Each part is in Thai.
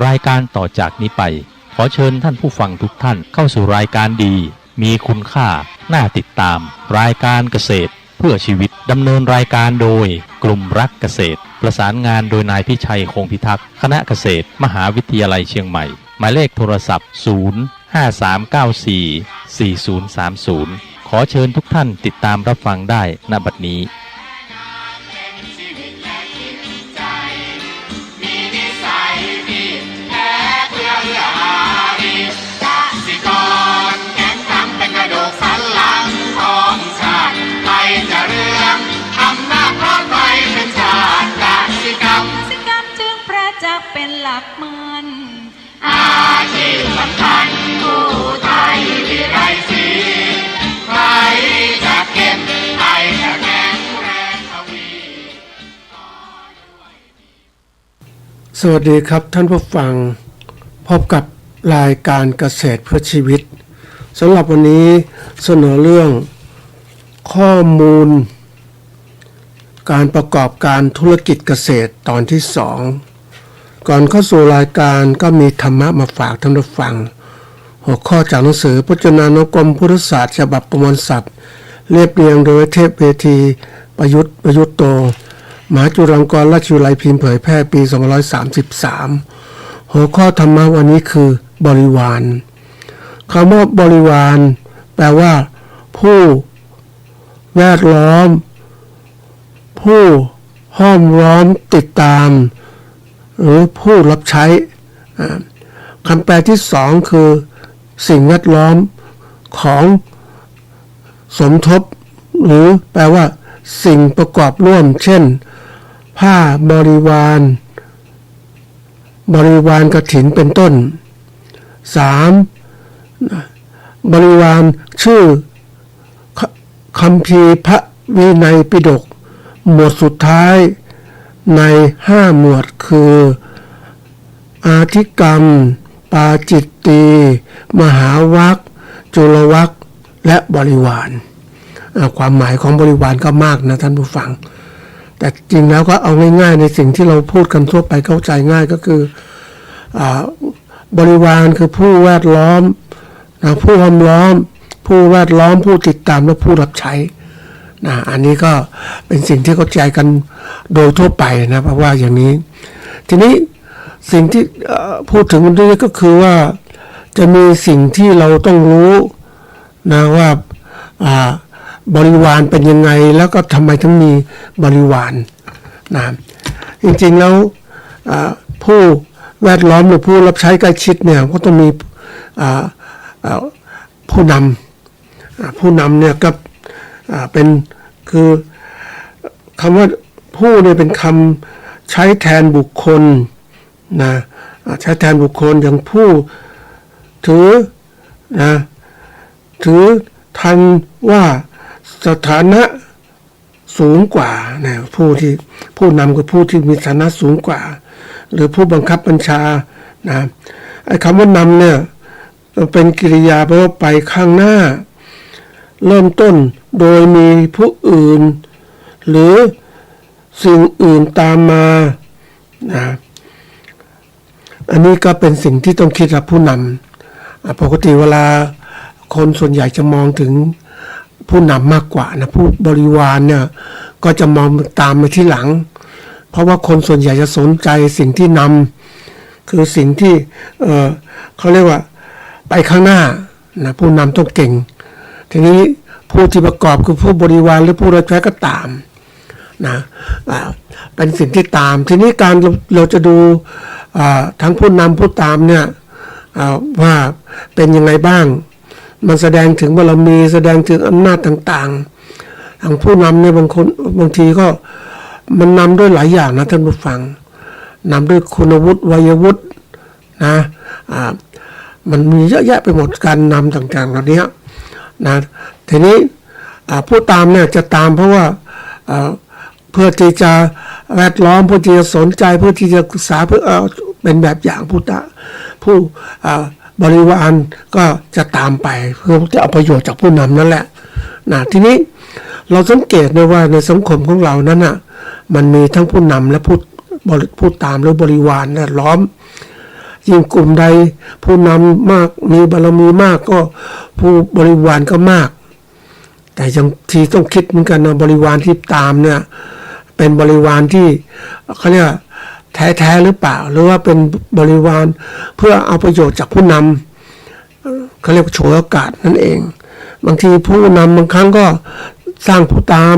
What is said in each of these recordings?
รายการต่อจากนี้ไปขอเชิญท่านผู้ฟังทุกท่านเข้าสู่รายการดีมีคุณค่าน่าติดตามรายการเกษตรเพื่อชีวิตดำเนินรายการโดยกลุ่มรักเกษตรประสานงานโดยนายพิชัยคงพิทักษ์คณะเกษตรมหาวิทยาลัยเชียงใหม่หมายเลขโทรศัพท์053944030ขอเชิญทุกท่านติดตามรับฟังได้ณบัดนี้เป็นหลักมันอาชีพสำคัญผู้ไทยที่ไรสีใครจะเก็บใครจะแข็งแรงทวีสวัสดีครับท่านผู้ฟังพบกับรายการเกษตรเพื่อชีวิตสำหรับวันนี้เสนอเรื่องข้อมูลการประกอบการธุรกิจเกษตรตอนที่2ก่อนเข้าสู่รายการก็มีธรรมะมาฝากท่านผู้ฟังหัวข้อจากหนังสือพจนานุกรมพุทธศาสตร์ฉบับประมวลศัพท์เรียบเรียงโดยเทพเวทีประยุทธ์โตมหาจุฬาลงกรณราชวิทยาลัยพิมพ์เผยแพร่ปี2533หัวข้อธรรมะวันนี้คือบริวารคำว่าบริวารแปลว่าผู้แวดล้อมผู้ห้อมล้อมติดตามหรือผู้รับใช้คำแปลที่สองคือสิ่งแวดล้อมของสมทบหรือแปลว่าสิ่งประกอบร่วมเช่นผ้าบริวารกฐินเป็นต้น 3. บริวารชื่อคัมภีร์พระวินัยปิฎกหมวดสุดท้ายใน5หมวดคืออาธิกรรมปาจิตตีมหาวรรคจุลวรรคและบริวารความหมายของบริวารก็มากนะท่านผู้ฟังแต่จริงแล้วก็เอาง่ายๆในสิ่งที่เราพูดกันทั่วไปเข้าใจง่ายก็คือบริวารคือผู้แวดล้อมผู้ห้อมล้อมผู้แวดล้อมผู้ติดตามและผู้รับใช้อันนี้ก็เป็นสิ่งที่เข้าใจกันโดยทั่วไปนะเพราะว่าอย่างนี้ทีนี้สิ่งที่พูดถึงมันด้วยก็คือว่าจะมีสิ่งที่เราต้องรู้นะว่าบริวารเป็นยังไงแล้วก็ทำไมถึงมีบริวารนะจริงๆแล้วผู้แวดล้อมหรือผู้รับใช้ใกล้ชิดเนี่ยก็ต้องมีผู้นำเนี่ยก็เป็นคือคำว่าผู้เนี่ยเป็นคำใช้แทนบุคคลนะใช้แทนบุคคลอย่างผู้ถือทันว่าสถานะสูงกว่านะผู้นำคือผู้ที่มีฐานะสูงกว่าหรือผู้บังคับบัญชานะไอ้คำว่านำเนี่ยเป็นกริยาแปลว่าไปข้างหน้าเริ่มต้นโดยมีผู้อื่นหรือสิ่งอื่นตามมานะอันนี้ก็เป็นสิ่งที่ต้องคิดกับผู้นำปกติเวลาคนส่วนใหญ่จะมองถึงผู้นำมากกว่านะผู้บริวารเนี่ยก็จะมองตามมาที่หลังเพราะว่าคนส่วนใหญ่จะสนใจสิ่งที่นำคือสิ่งที่เขาเรียกว่าไปข้างหน้านะผู้นำต้องเก่งทีนี้ผู้ที่ประกอบคือผู้บริวารหรือผู้รับใช้ก็ตามนะเป็นสิ่งที่ตามทีนี้การเราจะดูทั้งผู้นำผู้ตามเนี่ยว่าเป็นยังไงบ้างมันแสดงถึงบารมีแสดงถึงอำนาจต่างๆทางผู้นำเนี่ยบางทีก็มันนำด้วยหลายอย่างนะท่านผู้ฟังนำด้วยคุณวุฒิวัยวุฒินะมันมีเยอะแยะไปหมดการนำต่างๆเหล่านี้นะทีนี้ผู้ตามเนี่ยจะตามเพราะว่าเพื่อที่จะแวดล้อมเพื่อที่จะสนใจเพื่อที่จะศึกษาเพื่อเป็นแบบอย่างผู้บริวารก็จะตามไปเพื่อจะเอาประโยชน์จากผู้นำนั่นแหละนะทีนี้เราสังเกตนะว่าในสังคมของเรานั้นน่ะมันมีทั้งผู้นำและผู้ตามหรือบริวารนะล้อม ยิ่งกลุ่มใดผู้นำมากมีบารมีมากก็ผู้บริวารก็มาก แต่ยังทีต้องคิดเหมือนกันนะบริวารที่ตามเนี่ยเป็นบริวารที่เขาเรียกแท้หรือเปล่าหรือว่าเป็นบริวารเพื่อเอาประโยชน์จากผู้นำเขาเรียกฉวยโอกาสนั่นเองบางทีผู้นำบางครั้งก็สร้างผู้ตาม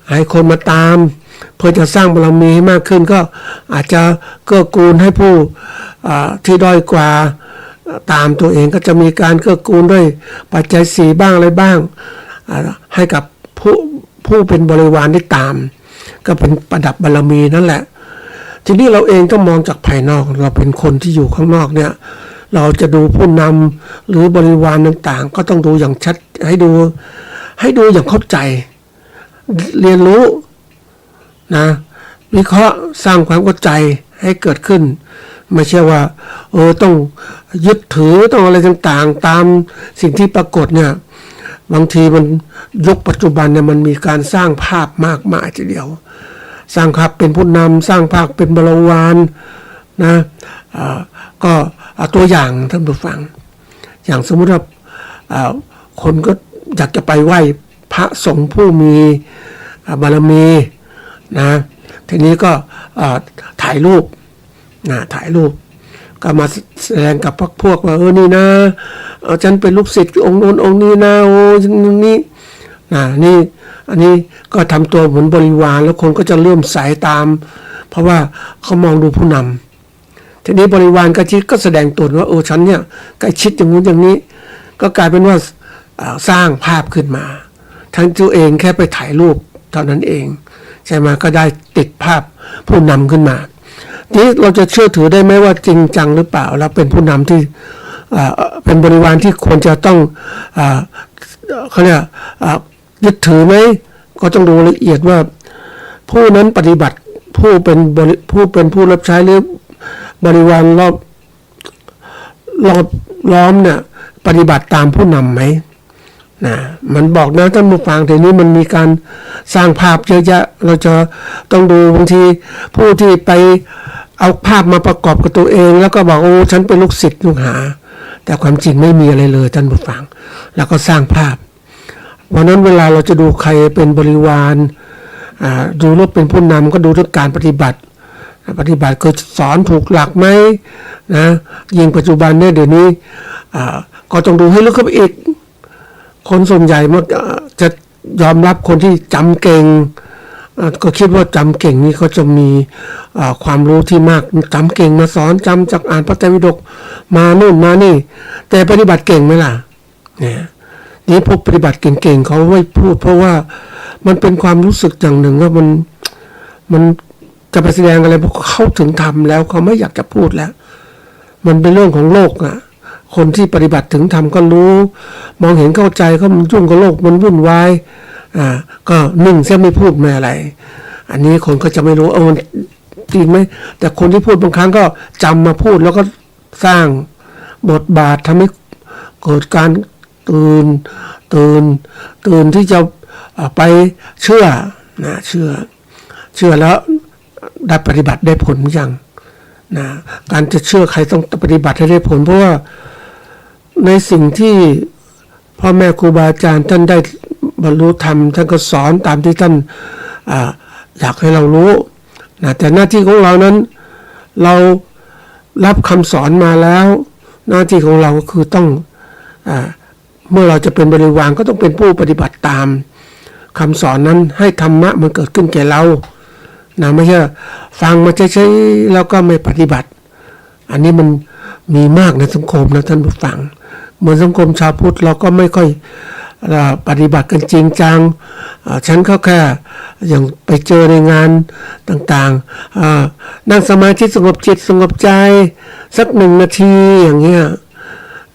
ให้คนมาตามเพื่อจะสร้างบารมีให้มากขึ้นก็อาจจะเกื้อกูลให้ผู้ที่ด้อยกว่าตามตัวเองก็จะมีการเกื้อกูลด้วยปัจจัยสี่บ้างอะไรบ้างให้กับผู้เป็นบริวารที่ตามก็เป็นประดับบารมีนั่นแหละทีนี้เราเองต้องมองจากภายนอกเราเป็นคนที่อยู่ข้างนอกเนี่ยเราจะดูผู้นำหรือบริวารต่างๆก็ต้องดูอย่างชัดให้ดูอย่างเข้าใจเรียนรู้นะวิเคราะห์สร้างความเข้าใจให้เกิดขึ้นไม่ใช่ว่าต้องยึดถือต้องอะไรต่างๆตามสิ่งที่ปรากฏเนี่ยบางทีมันยุคปัจจุบันเนี่ยมันมีการสร้างภาพมากมายทีเดียวสร้างภาพเป็นผู้นำสร้างภาพเป็นบริวารนะก็ตัวอย่างท่านผู้ฟังอย่างสมมติว่าคนก็อยากจะไปไหว้พระสงฆ์ผู้มีบารมีนะทีนี้ก็ถ่ายรูปก็มาแสดงกับพวกว่านี่นะฉันเป็นลูกศิษย์องค์โน้นองค์นี้นะฉันนี่นี่อันนี้ก็ทำตัวเหมือนบริวารแล้วคนก็จะเลื่อมใสตามเพราะว่าเขามองดูผู้นำทีนี้บริวารก็แสดงตนว่าฉันเนี่ยใกล้ชิดอย่างนู้นอย่างนี้ก็กลายเป็นว่าสร้างภาพขึ้นมาทั้งตัวเองแค่ไปถ่ายรูปเท่านั้นเองใช่ไหมก็ได้ติดภาพผู้นำขึ้นมานี้เราจะเชื่อถือได้ไหมว่าจริงจังหรือเปล่าแล้วเป็นผู้นำที่เป็นบริวารที่ควรจะต้องเขาเรียกยึดถือไหมก็ต้องดูละเอียดว่าผู้นั้นปฏิบัติผู้เป็นผู้รับใช้หรือบริวารรอบล้อมเนี่ยปฏิบัติตามผู้นำไหมนะมันบอกนะท่านผู้ฟังทีนี้มันมีการสร้างภาพเยอะแยะเราจะต้องดูบางทีผู้ที่ไปเอาภาพมาประกอบกับตัวเองแล้วก็บอกฉันเป็นลูกศิษย์ลูกหาแต่ความจริงไม่มีอะไรเลยท่านผู้ฟังแล้วก็สร้างภาพวันนั้นเวลาเราจะดูใครเป็นบริวารดูรูปเป็นผู้นำก็ดูเรื่องการปฏิบัติคือสอนถูกหลักไหมนะยิ่งปัจจุบันเนี่ยเดี๋ยวนี้ก็ต้องดูให้ลึกเข้าไปอีกคนส่วนใหญ่มันจะยอมรับคนที่จำเก่งก็คิดว่าจำเก่งนี่เขาจะมีความรู้ที่มากจำเก่งมาสอนจำจากอ่านพระไตรปิฎกมาโน่นมานี่แต่ปฏิบัติเก่งไหมล่ะเนี่ยนี่พวกปฏิบัติเก่งๆเขาไม่พูดเพราะว่ามันเป็นความรู้สึกอย่างหนึ่งว่ามันจะไปแสดงอะไรพวกเขาถึงทำแล้วเขาไม่อยากจะพูดแล้วมันเป็นเรื่องของโลกอ่ะคนที่ปฏิบัติถึงทำก็รู้มองเห็นเข้าใจเขามันยุ่งกับโลกมันวุ่นวายก็นิ่งเสียไม่พูดไม่อะไรอันนี้คนก็จะไม่รู้มันจริงไหมแต่คนที่พูดบางครั้งก็จำมาพูดแล้วก็สร้างบทบาททำให้เกิดการตื่นที่จะไปเชื่อแล้วได้ปฏิบัติได้ผลยังนะการจะเชื่อใครต้องปฏิบัติให้ได้ผลเพราะว่าในสิ่งที่พ่อแม่ครูบาอาจารย์ท่านได้บรรลุธรรมท่านก็สอนตามที่ท่านอยากให้เรารู้นะแต่หน้าที่ของเรานั้นเรารับคำสอนมาแล้วหน้าที่ของเราก็คือต้องเมื่อเราจะเป็นบริวารก็ต้องเป็นผู้ปฏิบัติตามคำสอนนั้นให้ธรรมะมันเกิดขึ้นแก่เรานะไม่ใช่ฟังมาใช้ๆแล้วก็ไม่ปฏิบัติอันนี้มันมีมากในสังคมนะท่านผู้ฟังเหมือนสังคมชาวพุทธเราก็ไม่ค่อยปฏิบัติกันจริงจังฉันก็แค่อย่างไปเจอในงานต่างๆนั่งสมาธิสงบจิตสงบใจสัก1 นาทีอย่างเงี้ย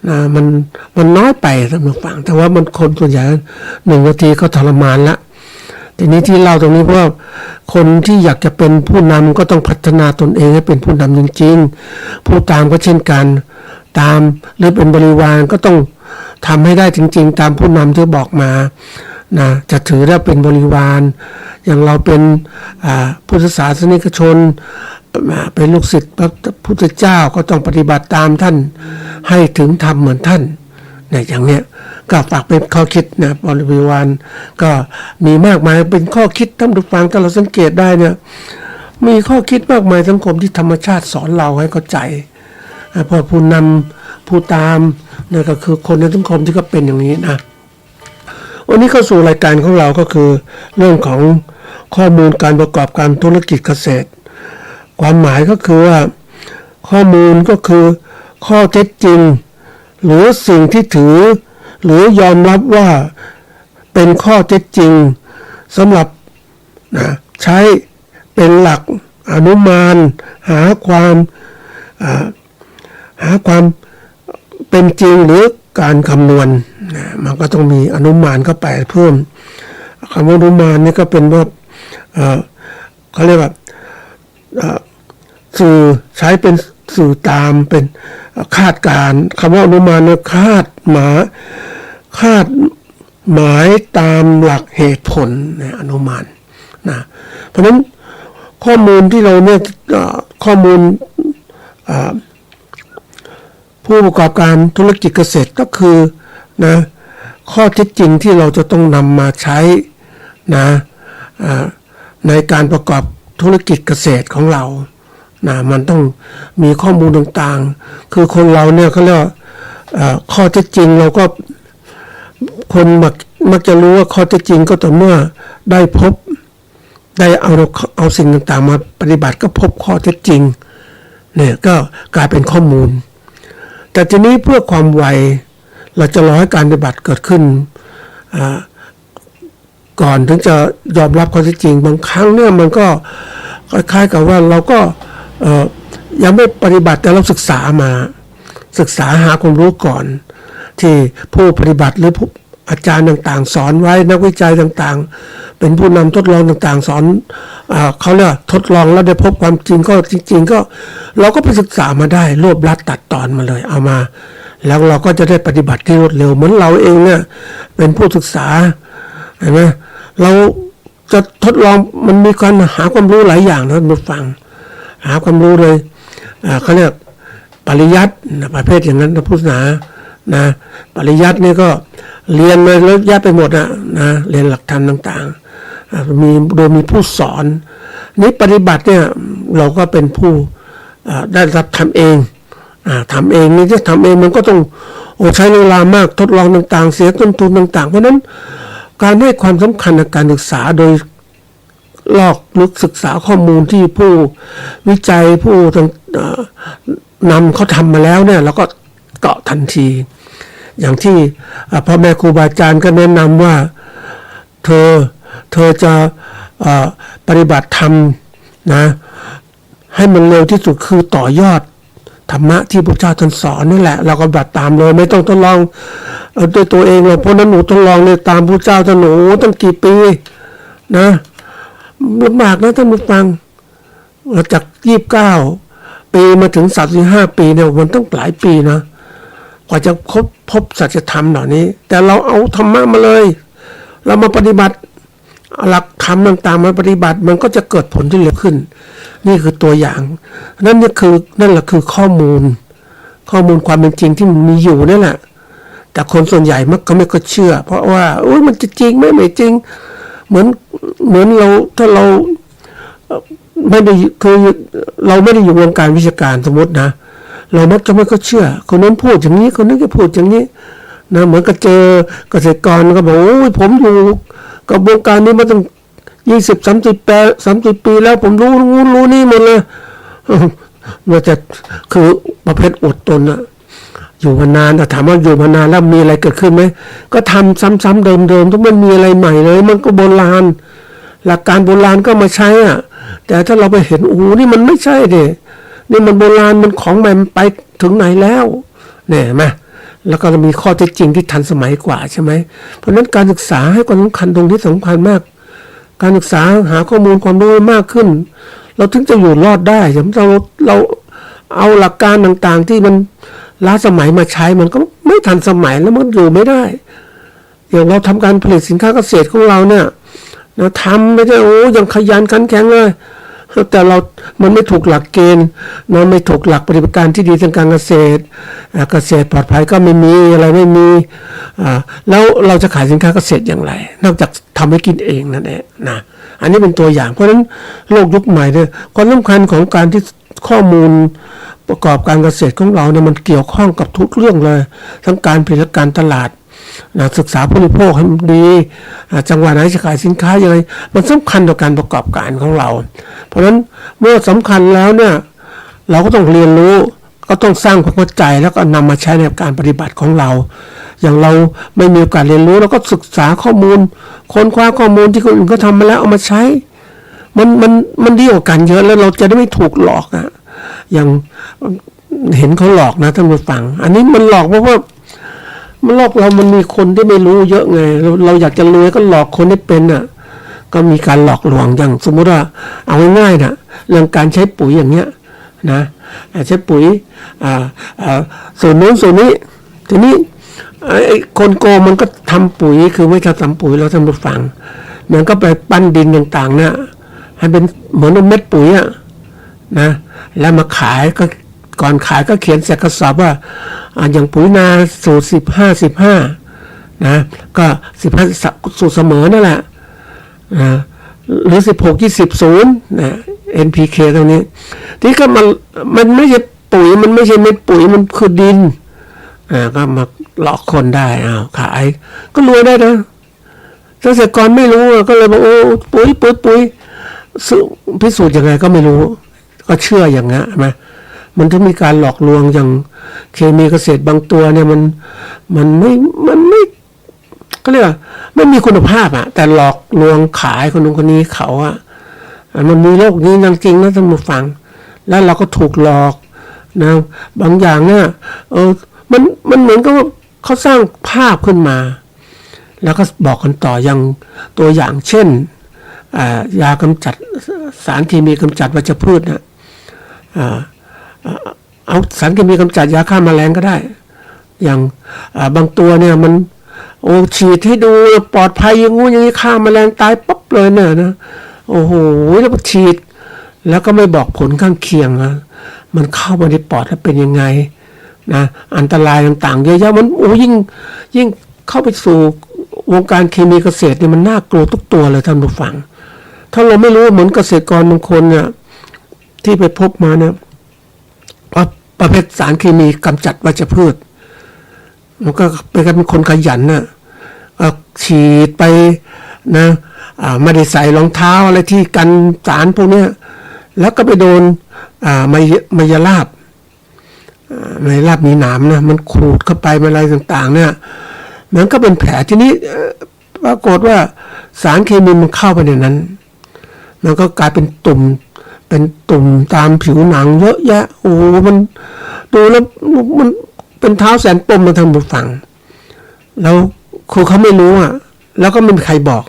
นะมันน้อยไปท่านผู้ฟังแต่ว่ามันคนส่วนใหญ่1 นาทีก็ทรมานละทีนี้ที่เล่าตรงนี้เพราะว่าคนที่อยากจะเป็นผู้นำก็ต้องพัฒนาตนเองให้เป็นผู้นำจริงๆผู้ตามก็เช่นกันตามหรือเป็นบริวารก็ต้องทำให้ได้จริงๆตามผู้นำที่บอกมานะจะถือได้เป็นบริวารอย่างเราเป็นพุทธศาสนิกชน เป็นลูกศิษย์พระพุทธเจ้าก็ต้องปฏิบัติตามท่านให้ถึงธรรมเหมือนท่านเนี่ยอย่างเนี้ยก็ฝากเป็นข้อคิดนะบริวารก็มีมากมายเป็นข้อคิดท่านผู้ฟังถ้าเราสังเกตได้เนี่ยมีข้อคิดมากมายสังคมที่ธรรมชาติสอนเราให้เข้าใจพอผู้นำผู้ตามนี่ก็คือคนในสังคมที่ก็เป็นอย่างนี้นะวันนี้เข้าสู่รายการของเราก็คือเรื่องของข้อมูลการประกอบการธุรกิจเกษตรความหมายก็คือว่าข้อมูลก็คือข้อเท็จจริงหรือสิ่งที่ถือหรือยอมรับว่าเป็นข้อเท็จจริงสำหรับใช้เป็นหลักอนุมานหาความเป็นจริงหรือการคำนวณมันก็ต้องมีอนุมานเข้าไปเพิ่มคำว่าอนุมานนี่ก็เป็นว่าเขาเรียกว่าสื่อใช้เป็นสื่อตามเป็นคาดการคำว่าอนุมานเนี่ยคาดหมายตามหลักเหตุผลนะอนุมานนะเพราะฉะนั้นข้อมูลที่เราเนี่ยข้อมูลผู้ประกอบการธุรกิจเกษตรก็คือนะข้อเท็จจริงที่เราจะต้องนำมาใช้นะในการประกอบธุรกิจเกษตรของเรานะมันต้องมีข้อมูลต่างๆคือคนเราเนี่ยเขาเรียกข้อเท็จจริงเราก็คนมักจะรู้ว่าข้อเท็จจริงก็ต่อเมื่อได้พบได้เอาสิ่งต่างๆมาปฏิบัติก็พบข้อเท็จจริงเนี่ยก็กลายเป็นข้อมูลแต่ทีนี้เพื่อความไวเราจะรอให้การปฏิบัติเกิดขึ้นก่อนถึงจะยอมรับข้อเท็จจริงบางครั้งเนี่ยมันก็คล้ายๆกับว่าเราก็ยังไม่ปฏิบัติแต่เราศึกษาหาความรู้ก่อนที่ผู้ปฏิบัติหรือผู้อาจารย์ต่างๆสอนไว้นักวิจัยต่างๆเป็นผู้นำทดลองต่างๆสอนเขาเรียกทดลองแล้วได้พบความจริงก็จริงๆก็เราก็ไปศึกษามาได้รวบรัดตัดตอนมาเลยเอามาแล้วเราก็จะได้ปฏิบัติที่รวดเร็วเหมือนเราเองเนี่ยเป็นผู้ศึกษาเห็นไหมเราจะทดลองมันมีการหาความรู้หลายอย่างนะมาฟังหาความรู้เลยเขาเรียกปริยัติประเภทอย่างนั้นนะพุทธศาสนานะปริยัตินี่ก็เรียนมาแล้วยัดไปหมดนะเรียนหลักธรรมต่างๆโดยมีผู้สอนนี้ปฏิบัติเนี่ยเราก็เป็นผู้ได้รับทำเองทำเองนี่จะทำเองมันก็ต้องใช้เวลามากทดลองต่างๆเสียต้นทุนต่างๆเพราะนั้นการให้ความสำคัญในการศึกษาโดยลอกลึกศึกษาข้อมูลที่ผู้วิจัยผู้นำเขาทำมาแล้วเนี่ยเราก็เกาะทันทีอย่างที่พ่อแม่ครูบาอาจารย์ก็แนะนำว่าเธอจะปฏิบัติธรรมนะให้มันเร็วที่สุดคือต่อยอดธรรมะที่พระเจ้าท่านสอนนี่แหละเราก็ปฏิบัติตามเลยไม่ต้องทดลองด้วยตัวเองเลยเพราะนั้นหนูทดลองเลยตามพระเจ้าท่านหนูตั้งกี่ปีนะลำบากนะท่านผู้ฟังจาก29 ปีมาถึง35 ปีเนี่ยมันต้องหลายปีนะกว่าจะพบสัจธรรมเหล่านี้แต่เราเอาธรรมะมาเลยเรามาปฏิบัติหลักธรรมต่างๆมาปฏิบัติมันก็จะเกิดผลที่เร็วขึ้นนี่คือตัวอย่างนั่นแหละคือข้อมูลความเป็นจริงที่มันมีอยู่นี่แหละแต่คนส่วนใหญ่มักก็ไม่ก็เชื่อเพราะว่ามันจะจริงไม่จริงเหมือนเราถ้าเราไม่ได้คือเราไม่ได้อยู่วงการวิชาการสมมตินะเรามักจะไม่ก็เชื่อคนนั้นพูดอย่างนี้คนนี้ก็พูดอย่างนี้นะเหมือนกับเจอเกษตรกรก็บอกผมอยู่กับวงการนี้มาตั้ง20-30 ปีแล้วผมรู้นี่หมดเลยมันจะคือประเภทอดตนอะอยู่มานานถามว่าอยู่มานานแล้วมีอะไรเกิดขึ้นไหมก็ทำซ้ำๆเดิมๆทุกมันมีอะไรใหม่เลยมันก็โบราณหลักการโบราณก็มาใช้อ่ะแต่ถ้าเราไปเห็นนี่มันไม่ใช่ดินี่มันโบราณมันของใหม่มันไปถึงไหนแล้วเนี่ยไหมแล้วก็มีข้อเท็จจริงที่ทันสมัยกว่าใช่ไหมเพราะฉะนั้นการศึกษาให้ความสำคัญตรงที่สำคัญมากการศึกษาหาข้อมูลความรู้มากขึ้นเราถึงจะอยู่รอดได้อย่างเราเอาหลักการต่างๆที่มันล้าสมัยมาใช้มันก็ไม่ทันสมัยแล้วมันอยู่ไม่ได้อย่างเราทำการผลิตสินค้าเกษตรของเราเนี่ยทำไม่ได้ยังขยันขันแข็งเลย แต่มันไม่ถูกหลักเกณฑ์นะไม่ถูกหลักปฏิบัติการที่ดีทางการเกษตรเกษตรปลอดภัยก็ไม่มีอะไรไม่มีแล้วเราจะขายสินค้าเกษตรอย่างไรนอกจากทำให้กินเองนั่นเองนะอันนี้เป็นตัวอย่างเพราะฉะนั้นโลกยุคใหม่เนี่ยความสำคัญของการที่ข้อมูลประกอบการเกษตรของเราเนี่ยมันเกี่ยวข้องกับทุกเรื่องเลยทั้งการผลิตและการตลาดนะศึกษาผู้บริโภคให้ดีจังหวะไหนจะขายสินค้ายังไงมันสำคัญต่อการประกอบการของเราเพราะฉะนั้นเมื่อสำคัญแล้วเนี่ยเราก็ต้องเรียนรู้ก็ต้องสร้างความเข้าใจแล้วก็นำมาใช้ในการปฏิบัติของเราอย่างเราไม่มีโอกาสเรียนรู้เราก็ศึกษาข้อมูลค้นคว้าข้อมูลที่คนอื่นก็ทำมาแล้วเอามาใช้มันดีกว่ากันเยอะแล้วเราจะได้ไม่ถูกหลอกอะอย่างเห็นเขาหลอกนะท่านผู้ฟังอันนี้มันหลอกเพราะว่ามันหลอกเรามันมีคนที่ไม่รู้เยอะไงเราอยากจะรวยก็หลอกคนที่เป็นอ่ะก็มีการหลอกลวงอย่างสมมติว่าเอาง่ายๆนะเรื่องการใช้ปุ๋ยอย่างเงี้ยนะใช้ปุ๋ยส่วนนู้นส่วนนี้ทีนี้ไอ้คนโกงมันก็ทำปุ๋ยคือไม่ใช่ทำปุ๋ยเราท่านผู้ฟังมันก็ไปปั้นดินต่างๆเนี่ยให้เป็นเหมือนเม็ดปุ๋ยอ่ะนะแล้วมาขายก็ก่อนขายก็เขียนใส่กระสอบว่าอย่างปุ๋ยนาสูตร15นะก็15สูตรเสมอนั่นแหละหรือ16-20นะ NPK ตรงนี้ที่ก็มันไม่ใช่ปุ๋ยมันไม่ใช่เม็ดปุ๋ยมันคือดินก็มาหลอกคนได้ขายก็รวยได้นะเกษตรกรไม่รู้ก็เลยบอกโอ้ปุ๋ยพิสูจน์ยังไงก็ไม่รู้ก็เชื่ออย่างนั้นใช่ไหมมันต้องมีการหลอกลวงอย่างเคมีเกษตรบางตัวเนี่ยมันไม่ก็เรียกว่าไม่มีคุณภาพแต่หลอกลวงขายคนนู้นคนนี้เขามันมีโลกนี้จริงนะท่านผู้ฟังแล้วเราก็ถูกหลอกนะบางอย่างเนี่ยมันเหมือนกับว่าเขาสร้างภาพขึ้นมาแล้วก็บอกกันต่ออย่างตัวอย่างเช่นยากำจัดสารเคมีกำจัดวัชพืชนะเอาสารเคมีกำจัดยาฆ่าแมลงก็ได้อย่างบางตัวเนี่ยมันฉีดให้ดูปลอดภัยอย่างงู้อย่างนี้ฆ่าแมลงตายปั๊บเลยเนี่ยนะโอ้โหแล้วฉีดแล้วก็ไม่บอกผลข้างเคียงนะมันเข้ามาในปอดแล้วเป็นยังไงนะอันตรายต่างๆเยอะแยะมันยิ่งเข้าไปสู่วงการเคมีเกษตรเนี่ยมันน่ากลัวทุกตัวเลยท่านผู้ฟังถ้าเราไม่รู้เหมือนเกษตรกรบางคนเนี่ยที่ไปพบมาเนี่ยประเภทสารเคมีกำจัดวัชพืชมันก็เป็นคนขยันนะฉีดไปนะไม่ได้ใส่รองเท้าอะไรที่กันสารพวกนี้แล้วก็ไปโดนมายาลาบมีหนามนะมันขูดเข้าไปอะไรต่างๆเนี่ยมันก็เป็นแผลทีนี้ปรากฏว่าสารเคมีมันเข้าไปในนั้นมันก็กลายเป็นตุ่มตามผิวหนังเยอะแยะโอ้มันดูแล้วมันเป็นเท้าแสนปมมาทางบุฟังแล้วครูเขาไม่รู้แล้วก็ไม่มีใครบอก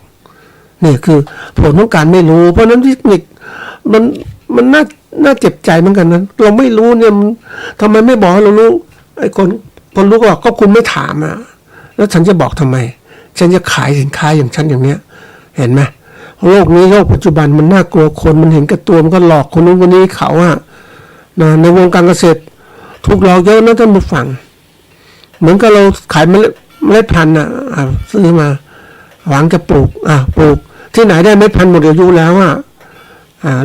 นี่คือผลของการไม่รู้เพราะนั้นเทคนิคมันน่าเจ็บใจเหมือนกันนะเราไม่รู้เนี่ยทำไมไม่บอกให้เรารู้ไอ้คนรู้ก็คุณไม่ถามแล้วฉันจะบอกทำไมฉันจะขายสินค้าอย่างฉันอย่างเนี้ยเห็นไหมโลกนี้โลกปัจจุบันมันน่ากลัวคนมันเห็นกับตัวมันก็หลอกคนนู้นคนนี้เขานะในวงการเกษตรถูกหลอกเยอะนะท่านผู้ฟังเหมือนกับเราขายเมล็ดพันธุ์ซื้อมาหวังจะปลูกที่ไหนได้เมล็ดพันธุ์หมดอายุแล้ว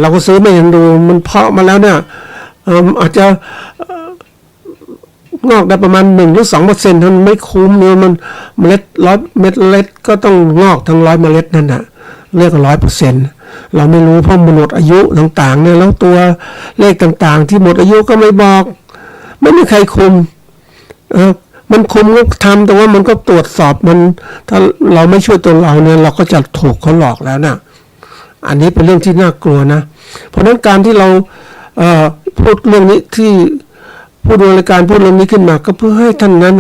เราก็ซื้อไม่เห็นดูมันเพาะมาแล้วเนี่ยอาจจะงอกได้ประมาณ1 หรือ 2% มันไม่คุ้มเนี่ยมันเมล็ด100 เม็ดเล็ดก็ต้องงอกทั้ง100 เมล็ดนั่นเรียกว่า 100% เราไม่รู้เพราะมันหมดอายุต่างๆเนี่ยแล้วตัวเลขต่างๆที่หมดอายุก็ไม่บอกไม่มีใครคุมมันคุมก็ทำแต่ว่ามันก็ตรวจสอบมันถ้าเราไม่ช่วยตัวเราเนี่ยเราก็จะถูกเขาหลอกแล้วนะอันนี้เป็นเรื่องที่น่ากลัวนะเพราะฉะนั้นการที่เราพูดเรื่องนี้ที่ผู้ดูรายการพูดเรื่องนี้ขึ้นมาก็เพื่อให้ท่านนั้น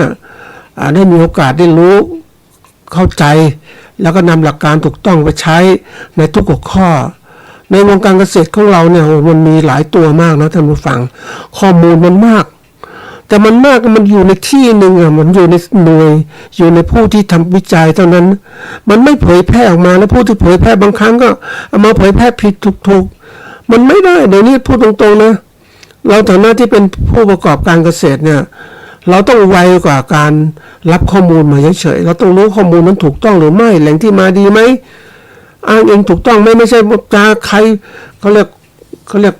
ได้มีโอกาสได้รู้เข้าใจแล้วก็นำหลักการถูกต้องไปใช้ในทุกหัวข้อในวงการเกษตรของเราเนี่ยมันมีหลายตัวมากนะท่านผู้ฟังข้อมูลมันมากแต่มันมากมันอยู่ในที่หนึ่งมันอยู่ในหน่วยอยู่ในผู้ที่ทำวิจัยเท่านั้นมันไม่เผยแพร่ออกมาแล้วผู้ที่เผยแพร่บางครั้งก็เอามาเผยแพร่ผิดถูก มันไม่ได้เดี๋ยวนี้พูดตรงๆนะเราฐานะที่เป็นผู้ประกอบการเกษตรเนี่ยเราต้องไวกว่าการรับข้อมูลมาเฉยๆเราต้องรู้ข้อมูลนั้นถูกต้องหรือไม่แหล่งที่มาดีไหมอ้างเองถูกต้องไม่ใช่จะใครเขาเรียก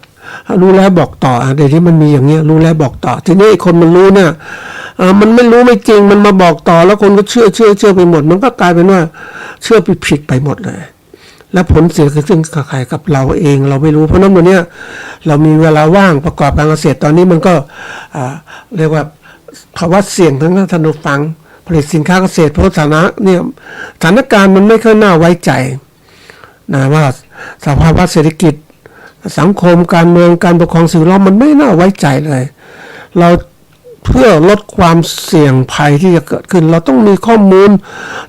รู้แล้วบอกต่อเดี๋ยวนี้มันมีอย่างเงี้ยรู้แล้วบอกต่อทีนี้ไอ้คนมันรู้เนี่ยมันไม่รู้ไม่จริงมันมาบอกต่อแล้วคนก็เชื่อไปหมดมันก็กลายเป็นว่าเชื่อผิดไปหมดเลยและผลเสียคือซึ่งกับใครกับเราเองเราไม่รู้เพราะนั้นวันนี้เรามีเวลาว่างประกอบการเกษตรตอนนี้มันก็เรียกว่าภาวะเสี่ยงทั้งท่านผู้ฟังผลิตสินค้าเกษตรเพราะสถานการณ์มันไม่ค่อยน่าไว้ใจนะว่าสภาวะเศรษฐกิจสังคมการเมืองการปกครองสิ่งแวดล้อมมันไม่น่าไว้ใจเลยเราเพื่อลดความเสี่ยงภัยที่จะเกิดขึ้นเราต้องมีข้อมูล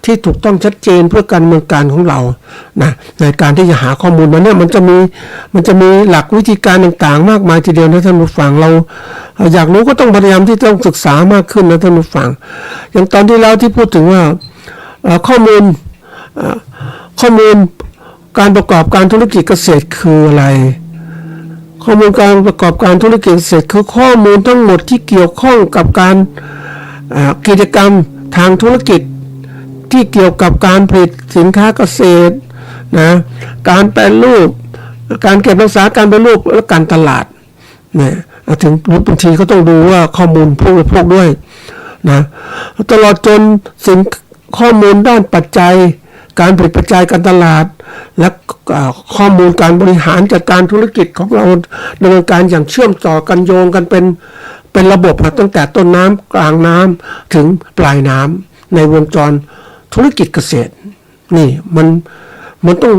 ที่ถูกต้องชัดเจนเพื่อการเมืองการของเรานะในการที่จะหาข้อมูลมันเนี่ยมันจะมีหลักวิธีการต่างๆมากมายทีเดียวนะท่านผู้ฟังเราอยากรู้ก็ต้องพยายามที่ต้องศึกษามากขึ้นนะท่านผู้ฟังอย่างตอนที่แล้วที่พูดถึงว่าข้อมูลการประกอบการธุรกิจเกษตรคืออะไรข้อมูลการประกอบการธุรกิจเกษตรคือข้อมูลทั้งหมดที่เกี่ยวข้องกับการกิจกรรมทางธุรกิจที่เกี่ยวกับการผลิตสินค้าเกษตรนะการแปรรูปการเก็บรักษาการแปรรูปและการตลาดเนี่ยถึงบางทีก็ต้องดูว่าข้อมูลพวกด้วยนะตลอดจนข้อมูลด้านปัจจัยการผลิตปัจจัยการตลาดและข้อมูลการบริหารจัดการธุรกิจของเราดำเนินการอย่างเชื่อมต่อกันโยงกันเป็นระบบตั้งแต่ต้นน้ำกลางน้ำถึงปลายน้ำในวงจรธุรกิจเกษตรนี่มันต้อง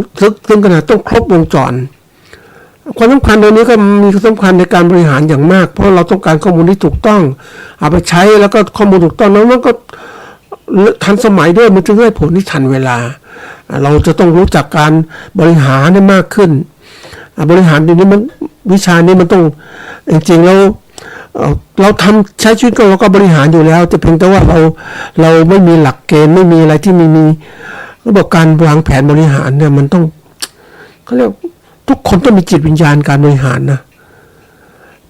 ถึงขนาดต้องครบวงจรความสำคัญตรงนี้ก็มีความสำคัญในการบริหารอย่างมากเพราะเราต้องการข้อมูลที่ถูกต้องเอาไปใช้แล้วก็ข้อมูลถูกต้องแล้วมันก็ทันสมัยด้วยมันจึงได้ผลที่ทันเวลาเราจะต้องรู้จักการบริหารได้มากขึ้นบริหารตรงนี้มันวิชานี้มันต้องจริงๆเราทำใช้ชีวิตเราก็บริหารอยู่แล้วแต่เพียงแต่ว่าเราไม่มีหลักเกณฑ์ไม่มีอะไรที่มีระบบการวางแผนบริหารเนี่ยมันต้องเขาเรียกทุกคนต้องมีจิตวิญญาณการบริหารนะ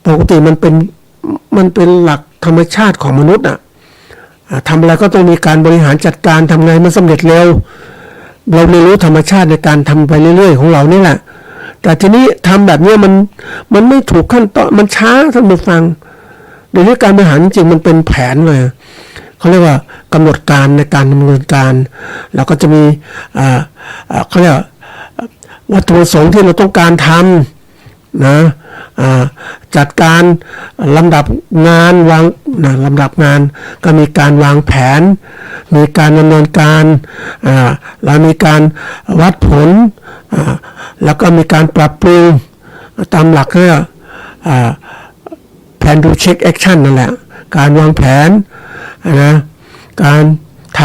ปกติมันเป็นหลักธรรมชาติของมนุษย์ทำอะไรก็ต้องมีการบริหารจัดการทำไงมันสำเร็จเร็วเราเรียนรู้ธรรมชาติในการทำไปเรื่อยๆของเรานี่แหละแต่ทีนี้ทำแบบนี้มันไม่ถูกขั้นตอนมันช้าท่านผู้ฟังเดี๋ยวนี้การบริหารจริงๆมันเป็นแผนเลยเขาเรียกว่ากำหนดการในการดำเนินการแล้วก็จะมีเขาเรียกวัตถุประสงค์ที่เราต้องการทำนะจัดการลำดับงานลำดับงานก็มีการวางแผนมีการดำเนินการแล้วมีการวัดผลแล้วก็มีการปรับปรุงตามหลักก็แผนดูเช็คแอคชั่นนั่นแหละการวางแผนนะการท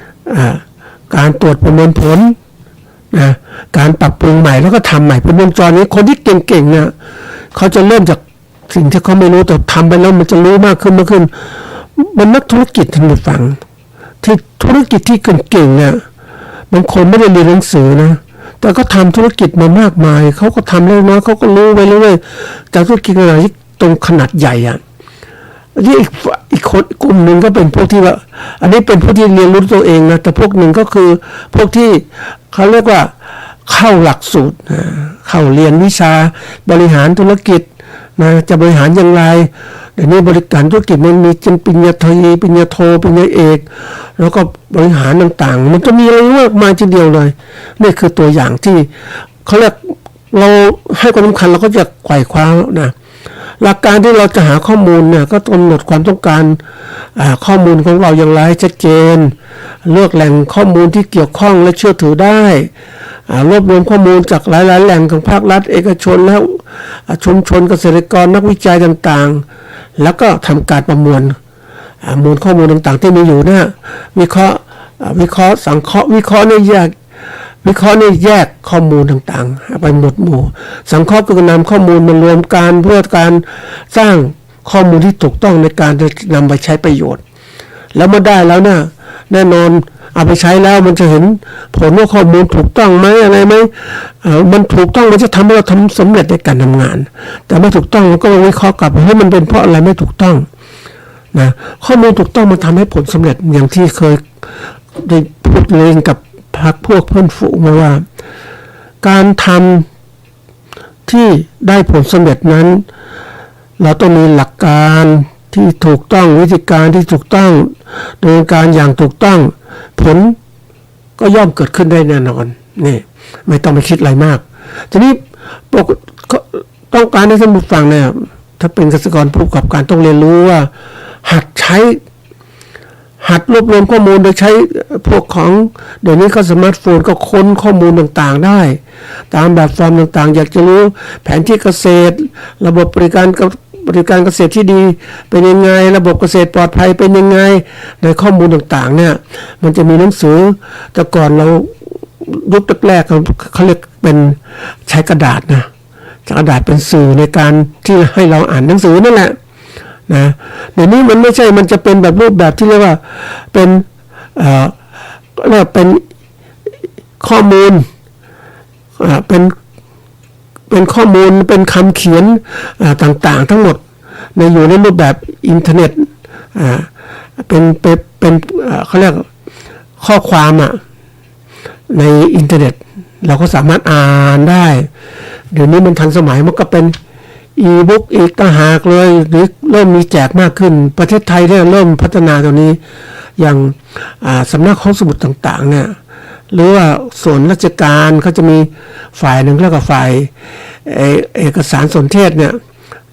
ำการตรวจประเมินผลนะการปรับปรุงใหม่แล้วก็ทำใหม่เป็นวงจรนี้คนที่เก่งๆเนี่ยเขาจะเริ่มจากสิ่งที่เขาไม่รู้แต่ทำไปแล้วมันจะรู้มากขึ้นมันนักธุรกิจท่านผู้ฟังที่ธุรกิจที่เก่งๆเนี่ยบางคนไม่ได้เรียนหนังสือนะแต่ก็ทำธุรกิจมามากมายเขาก็ทำเล็กน้อยเขาก็รู้ไปเรื่อยๆจากธุรกิจขนาดที่ตรงขนาดใหญ่ที่อีกคนกลุ่มหนึ่งก็เป็นพวกที่ว่าอันนี้เป็นพวกที่เรียนรู้ตัวเองนะแต่พวกหนึ่งก็คือพวกที่เขาเรียกว่าเข้าหลักสูตรเข้าเรียนวิชาบริหารธุรกิจนะจะบริหารอย่างไรเดี๋ยวนี้บริการธุรกิจมันมีจนปริญญาตรีปริญญาโทปริญญาเอกแล้วก็บริหารต่างๆมันจะมีอะไรมากมายทีเดียวเลยนี่คือตัวอย่างที่เขาเรียกเราให้ความสำคัญเราก็จะไขว่คว้านะหลักการที่เราจะหาข้อมูลเนี่ยก็กำหนดความต้องการข้อมูลของเราอย่างไรชัดเจนเลือกแหล่งข้อมูลที่เกี่ยวข้องและเชื่อถือได้รวบรวมข้อมูลจากหลายๆแหล่งของภาครัฐเอกชนและชุมชนเกษตรกรนักวิจัยต่างๆแล้วก็ทำการประมวลมูลข้อมูลต่างๆที่มีอยู่เนี่ยวิเคราะห์สังเคราะห์วิเคราะห์ในแยกข้อมูลต่างๆไปหมวดหมู่สังเคราะห์คือนำข้อมูลมารวมกันเพื่อการสร้างข้อมูลที่ถูกต้องในการจะนำไปใช้ประโยชน์แล้วเมื่อได้แล้วเนี่ย แน่นอนเอาไปใช้แล้วมันจะเห็นผลว่าข้อมูลถูกต้องไหมอะไรไหมมันถูกต้องมันจะทำให้เราทำสำเร็จในการทำงานแต่ไม่ถูกต้องมันก็วิเคราะห์กลับว่ามันเป็นเพราะอะไรไม่ถูกต้องนะข้อมูลถูกต้องมันทำให้ผลสำเร็จอย่างที่เคยได้พูดเรียนกับพวกเพื่อนฝูงมาว่าการทำที่ได้ผลสำเร็จนั้นเราต้องมีหลักการที่ถูกต้องวิธีการที่ถูกต้องดำเนินการอย่างถูกต้องผลก็ย่อมเกิดขึ้นได้แน่นอนนี่ไม่ต้องไปคิดอะไรมากทีนี้ต้องการให้ท่านผู้ฟังเนี่ยถ้าเป็นเกษตรกรผู้ประกอบการต้องเรียนรู้ว่าหัดรวบรวมข้อมูลโดยใช้พวกของเดี๋ยวนี้ก็สมาร์ทโฟนก็ค้นข้อมูลต่างๆได้ตามแบบฟอร์มต่างๆอยากจะรู้แผนที่เกษตรระบบบริการเกษตรที่ดีเป็นยังไงระบบเกษตรปลอดภัยเป็นยังไงในข้อมูลต่างๆเนี่ยมันจะมีหนังสือแต่ก่อนเรายุคแรกๆเขาเรียกเป็นใช้กระดาษนะกระดาษเป็นสื่อในการที่ให้เราอ่านหนังสือนั่นแหละนะเดี๋ยวนี้มันไม่ใช่มันจะเป็นแบบรูปแบบที่เรียกว่าเป็นเป็นข้อมูลเป็นข้อมูลเป็นคำเขียนต่างๆทั้งหมดอยู่ในรูปแบบอินเทอร์เน็ตเป็นเขาเรียกข้อความในอินเทอร์เน็ตเราก็สามารถอ่านได้เดี๋ยวนี้มันทันสมัยมันก็เป็นอีบุ๊กอีกต่างหากเลยหรือเริ่มมีแจกมากขึ้นประเทศไทยเนี่ยเริ่มพัฒนาตัวนี้อย่างสำนักห้องสมุดต่างๆเนี่ยหรือว่าส่วนราชการเขาจะมีฝ่ายหนึ่งเรียกว่าฝ่ายเอกสารสนเทศเนี่ย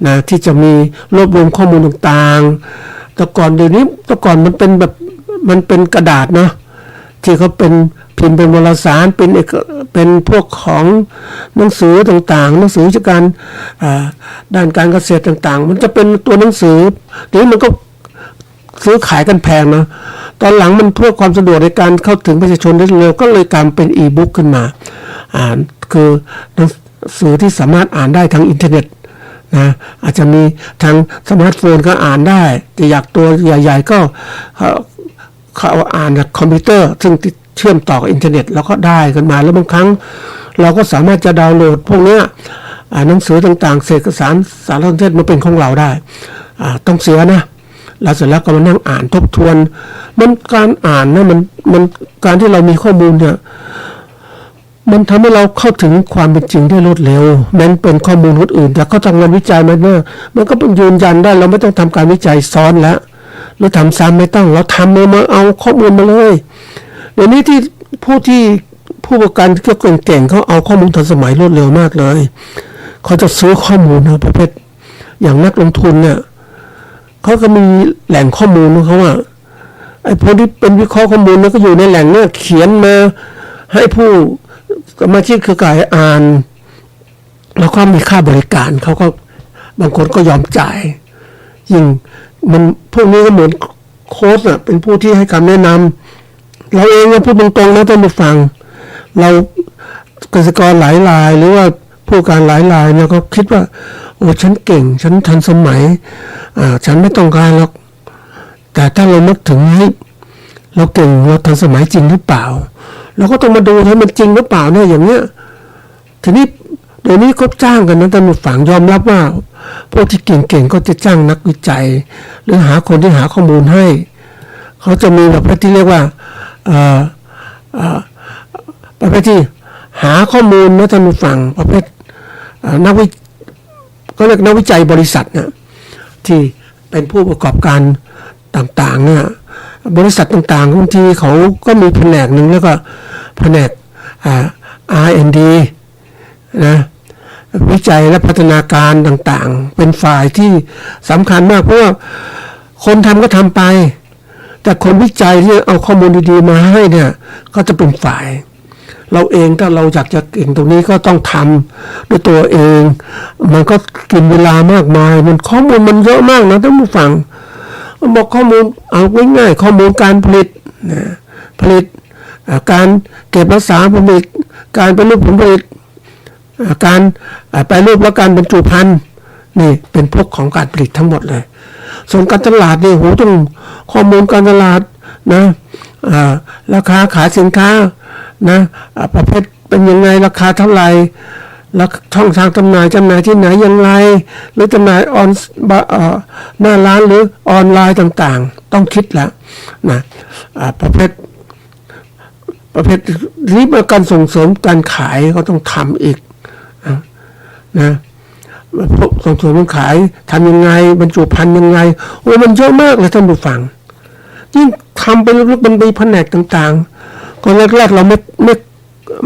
นะที่จะมีรวบรวมข้อมูลต่างๆแต่ก่อนมันเป็นแบบมันเป็นกระดาษเนาะที่เขาเป็นพิมพ์เป็นวารสารเป็นพวกของหนังสือต่างๆหนังสือวิชาการด้านการเกษตรต่างๆมันจะเป็นตัวหนังสือนี้มันก็ซื้อขายกันแพงนะตอนหลังมันเพื่อความสะดวกในการเข้าถึงประชาชนได้เร็วก็เลยกลายเป็นอีบุ๊กขึ้นมาคือหนังสือที่สามารถอ่านได้ทางอินเทอร์เน็ตนะอาจจะมีทางสมาร์ทโฟนก็อ่านได้แต่อยากตัวใหญ่ๆก็เขาอ่านจากคอมพิวเตอร์ซึ่งเชื่อมต่อกับอินเทอร์เน็ตแล้วก็ได้กันมาแล้วบางครั้งเราก็สามารถจะดาวน์โหลดพวกนี้หนังสือต่างๆเอกสารสารสนเทศมาเป็นของเราได้ต้องเสียนะแล้วเสร็จแล้วก็มานั่งอ่านทบทวนมันการอ่านนะมันการที่เรามีข้อมูลเนี่ยมันทำให้เราเข้าถึงความเป็นจริงได้รวดเร็วแม้เป็นข้อมูลคนอื่นแต่เขาทำงานวิจัยมันก็เป็นยืนยันได้เราไม่ต้องทำการวิจัยซ้อนแล้วหรือทำซ้ำไม่ต้องเราทำมาเอาข้อมูลมาเลยเดี๋ยวนี้ที่ผู้ประกันที่เก่งๆเขาเอาข้อมูลทันสมัยรวดเร็วมากเลยเขาจะซื้อข้อมูลนะประเภทอย่างนักลงทุนเนี่ยเขาก็มีแหล่งข้อมูลของเขาไอ้พวกที่เป็นวิเคราะห์ข้อมูลแล้วก็อยู่ในแหล่งเนี่ยเขียนมาให้ผู้สมาชิกเครือข่ายอ่านแล้วก็มีค่าบริการเขาก็บางคนก็ยอมจ่ายยิ่งมันพวกนี้ก็เหมือนโค้ชเป็นผู้ที่ให้คำแนะนำเราเองพูดตรงๆนะท่านผู้ฟังเราเกษตรกรหลายรายหรือว่าผู้การหลายรายเนี่ยก็คิดว่าโอ้ฉันเก่งฉันทันสมัยฉันไม่ต้องการหรอกแต่ถ้าเรานึกถึงเราเก่งเราทันสมัยจริงหรือเปล่าเราก็ต้องมาดูให้มันจริงหรือเปล่าเนี่ยอย่างเนี้ยทีนี้เดี๋ยวนี้เขาจ้างกันนะท่านผู้ฟังยอมรับว่าพวกที่เก่งๆก็จะจ้างนักวิจัยหรือหาคนที่หาข้อมูลให้เขาจะมีแบบที่เรียกว่าประเภทที่หาข้อมูลนะท่านผู้ฟังประเภทก็เรียกนักวิจัยบริษัทนะที่เป็นผู้ประกอบการต่างๆเนี่ยบริษัทต่างๆบางทีเขาก็มีแผนกหนึ่งแล้วก็แผนกR&D นะวิจัยและพัฒนาการต่างๆเป็นฝ่ายที่สำคัญมากเพราะว่าคนทำก็ทำไปแต่คนวิจัยที่เอาข้อมูลดีๆมาให้เนี่ยก็จะเป็นฝ่ายเราเองถ้าเราอยากจะเก่งตรงนี้ก็ต้องทำด้วยตัวเองมันก็กินเวลามากมายมันข้อมูลมันเยอะมากนะท่านผู้ฟังบอกข้อมูลเอาง่ายๆข้อมูลการผลิตการเก็บรักษาผลผลิตการเป็นรูปผลผลิตการแปรรูปและการบรรจุภัณฑ์นี่เป็นพวกของการผลิตทั้งหมดเลยส่วนการตลาดนี่โหต้องข้อมูลการตลาด นะราคาขายสินค้านะประเภทเป็นยังไงราคาเท่าไหร่แล้วช่องทางจำหน่ายที่ไหนอย่างไรหรือจำหน่ายหน้าร้านหรือออนไลน์ต่างๆต้องคิดแล้วนะประเภทนี้เป็นการส่งเสริมการขายก็ต้องทำอีกนะส่งเสริมการขายทำยังไงบรรจุภัณฑ์ยังไงโอ้มันเยอะมากเลยท่านผู้ฟังยิ่งทำไปลึกๆมันมีแผนกต่างๆก่อนแรกๆเราไ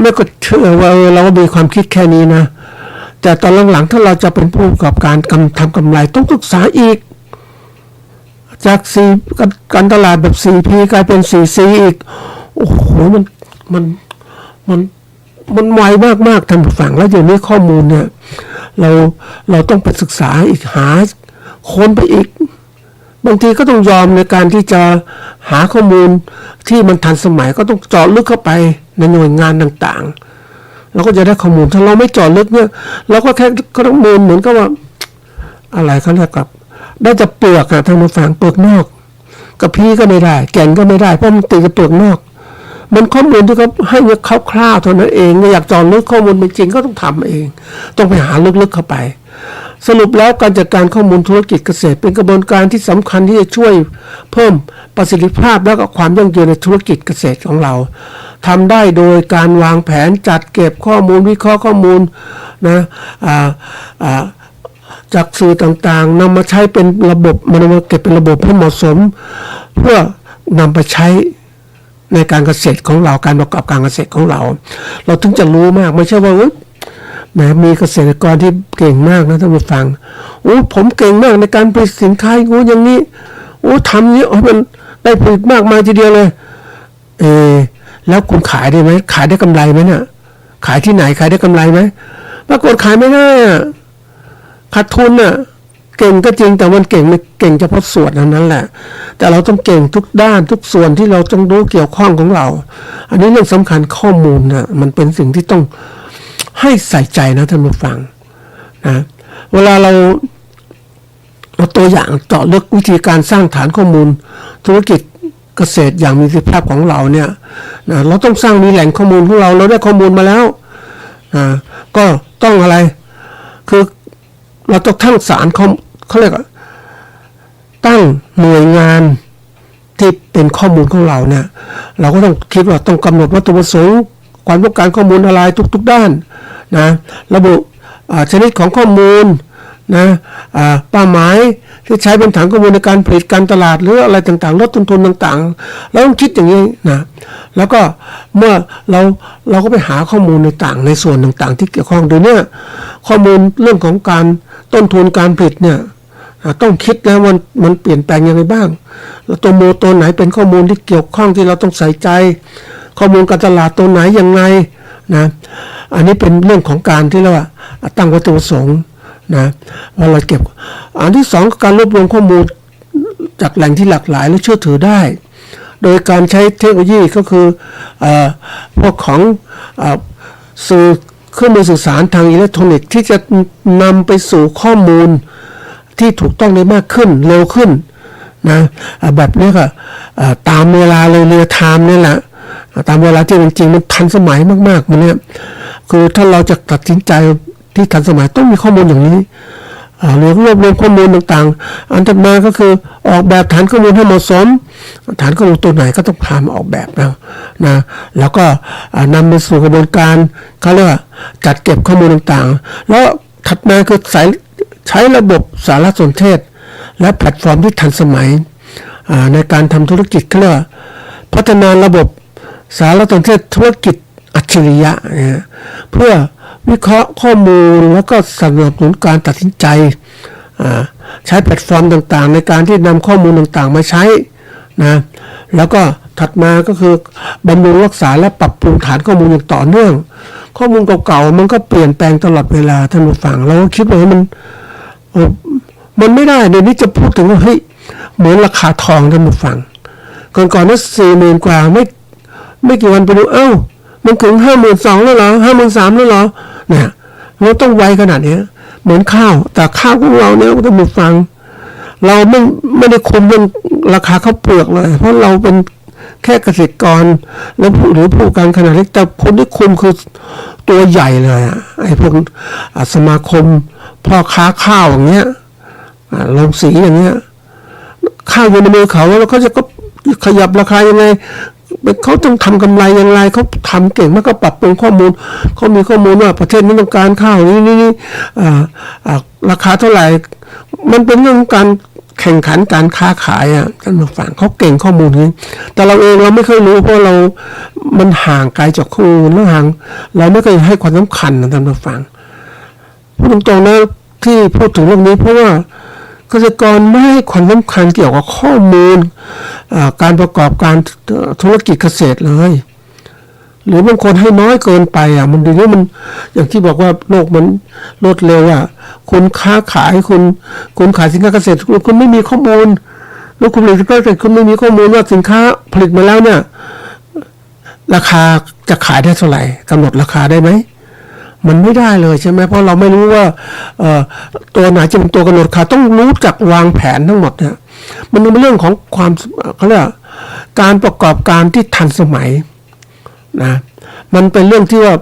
ม่ก็เชื่อว่าเราก็มีความคิดแค่นี้นะแต่ตอนหลังๆถ้าเราจะเป็นผู้ประกอบการทำกำไรต้องศึกษาอีกจากการตลาดแบบ 4P กลายเป็น 4C อีกโอ้โหมันไวมากๆท่านผู้ฟังแล้วเดี๋ยวนี้ข้อมูลเนี่ยเราต้องไปศึกษาอีกหาค้นไปอีกบางทีก็ต้องยอมในการที่จะหาข้อมูลที่มันทันสมัยก็ต้องเจาะลึกเข้าไปในหน่วยงานต่างๆเราก็จะได้ข้อมูลถ้าเราไม่เจาะลึกเนี่ยเราก็แค่ข้อมูลเหมือนกับว่าอะไรเขาเรียกกับได้จะเปลือกอะท่านผู้ฟังเปลือกนอกกระพี้ก็ไม่ได้แก่นก็ไม่ได้เพราะมันติดกับเปลือกนอกมันข้อมูลที่เขาให้คร่าวๆเท่านั้นเองอยากเจาะลึกข้อมูลเป็นจริงก็ต้องทำเองต้องไปหาลึกๆเข้าไปสรุปแล้วการจัดการข้อมูลธุรกิจเกษตรเป็นกระบวนการที่สำคัญที่จะช่วยเพิ่มประสิทธิภาพและก็ความยั่งยืนในธุรกิจเกษตรของเราทำได้โดยการวางแผนจัดเก็บข้อมูลวิเคราะห์ข้อมูลนะจากสื่อต่างๆนำมาใช้เป็นระบบมันมาเก็บเป็นระบบให้เหมาะสมเพื่อนำไปใช้ในการเกษตรของเราการประกอบการเกษตรของเราถึงจะรู้มากไม่ใช่ว่าแหมมีเกษตรกรที่เก่งมากนะท่านผู้ฟังผมเก่งมากในการผลิตสินค้าอย่างนี้ทำนี้มันได้ผลิตมากมายทีเดียวเลยแล้วคุณขายได้ไหมขายได้กำไรไหมเนี่ยขายที่ไหนขายได้กำไรไหมปรากฏขายไม่ได้ขาดทุนเก่งก็จริงแต่มันเก่งเฉพาะส่วนนั้นแหละแต่เราต้องเก่งทุกด้านทุกส่วนที่เราต้องรู้เกี่ยวข้องของเราอันนี้เรื่องสำคัญข้อมูลมันเป็นสิ่งที่ต้องให้ใส่ใจนะท่านผู้ฟังนะเวลาเราตัวอย่างเจาะลึกวิธีการสร้างฐานข้อมูลธุรกิจเกษตรอย่างมีประสิทธิภาพของเราเนี่ยนะเราต้องสร้างมีแหล่งข้อมูลของเราได้ข้อมูลมาแล้วก็ต้องอะไรคือเราต้องตั้งศาลเขาเรียกว่าตั้งหน่วยงานที่เป็นข้อมูลของเราเนี่ยเราก็ต้องคิดว่าต้องกำหนดวัตถุประสงค์ความต้องการข้อมูลอะไรทุกๆด้านนะระบุชนิดของข้อมูลนะเป้าหมายที่ใช้เป็นฐานข้อมูลในการผลิตการตลาดหรืออะไรต่างๆลดต้นทุนต่างๆเราต้องคิดอย่างนี้นะแล้วก็เมื่อเราก็ไปหาข้อมูลในส่วนต่างๆที่เกี่ยวข้องโดยเนี่ยข้อมูลเรื่องของการต้นทุนการผลิตเนี่ยต้องคิดนะมันเปลี่ยนแปลงยังไงบ้างแล้วตัวไหนเป็นข้อมูลที่เกี่ยวข้องที่เราต้องใส่ใจข้อมูลการตลาดตัวไหนยังไงนะอันนี้เป็นเรื่องของการที่เราตั้งวัตถุประสงค์นะว่าเราเก็บอันที่สองการรวบรวมข้อมูลจากแหล่งที่หลากหลายและเชื่อถือได้โดยการใช้เทคโนโลยีก็คือพวกของสื่อเครื่องมือสื่อสารทางอิเล็กทรอนิกส์ที่จะนำไปสู่ข้อมูลที่ถูกต้องได้มากขึ้นเร็วขึ้นนะแบบนี้ก็ตามเวลาเลยเรียลไทม์นี่แหละตามเวลาที่จริงๆมันทันสมัยมากๆมันเนี่ยคือถ้าเราจะตัดสินใจที่ทันสมัยต้องมีข้อมูลอย่างนี้รวบรวมข้อมูลต่างๆอันถัดมาก็คือออกแบบฐานข้อมูลให้เหมาะสมฐานข้อมูลตัวไหนก็ต้องพามาออกแบบแล้วก็นำไปสู่กระบวนการเขาเรียกว่าจัดเก็บข้อมูลต่างๆแล้วถัดมาคือใช้ระบบสารสนเทศและแพลตฟอร์มที่ทันสมัยในการทำธุรกิจเขาเรียกว่าพัฒนาระบบสารสนเทศธุรกิจอัจฉริยะเพื่อวิเคราะห์ข้อมูลแล้วก็สนับสนุนการตัดสินใจใช้แพลตฟอร์มต่างๆในการที่นำข้อมูลต่างๆมาใช้นะแล้วก็ถัดมาก็คือบำรุงรักษาและปรับปรุงฐานข้อมูลอย่างต่อเนื่องข้อมูลเก่าๆมันก็เปลี่ยนแปลงตลอดเวลาท่านผู้ฟังเราก็คิดว่ามันไม่ได้เดี๋ยวนี้จะพูดถึงว่าเฮ้ยเหมือนราคาทองท่านผู้ฟังก่อนนั้น40,000 กว่าไม่กี่วันไปดูมันถึง52,000แล้วเหรอ53,000แล้วเหรอเนี่ยเราต้องไวขนาดนี้เหมือนข้าวแต่ข้าวของเราเนี่ยท่านผู้ฟังเราไม่ได้คุมเรื่องราคาข้าวเปลือกเลยเพราะเราเป็น แค่เกษตรกรแล้วหรือผู้การขนาดเล็กแต่คนที่คุมคือตัวใหญ่เลยไอ้พวกสมาคมพ่อค้าข้าวอย่างเงี้ยโรงสีอย่างเงี้ยข้าวอยู่ในมือเขาแล้วเขาจะก็ขยับราคายังไงเขาต้องทำกำไรอย่างไรเขาทำเก่งมากก็ปรับปรุงข้อมูลเขามีข้อมูลว่าประเทศนี้ต้องการข้าวนี่ราคาเท่าไหร่มันเป็นเรื่องการแข่งขันการค้าขายท่านผู้ฟังเขาเก่งข้อมูลนี้แต่เราเองเราไม่เคยรู้เพราะมันห่างไกลจากข้อมูลแล้วห่างเราไม่เคยให้ความสำคัญนะท่านผู้ฟังพูดตรงๆนะที่พูดถึงเรื่องนี้เพราะว่าเกษตรกรไม่ให้ความสำคัญเกี่ยวกับข้อมูลการประกอบการธุรกิจเกษตรเลยหรือบางคนให้น้อยเกินไปมันดีนี่มันอย่างที่บอกว่าโลกมันรวดเร็วคุณค้าขายคุณขายสินค้าเกษตรคุณไม่มีข้อมูลแล้วคุณผลิตสินค้าเกษตรคุณไม่มีข้อมูลว่าสินค้าผลิตมาแล้วเนี่ยราคาจะขายได้เท่าไหร่กำหนดราคาได้ไหมมันไม่ได้เลยใช่ไหมเพราะเราไม่รู้ว่าตัวไหนจะเป็นตัวกำหนดราคาต้องรู้จักวางแผนทั้งหมดเนี่ยมันเป็นเรื่องของความเขาเรียกการประกอบการที่ทันสมัยนะมันเป็นเรื่องที่ว่า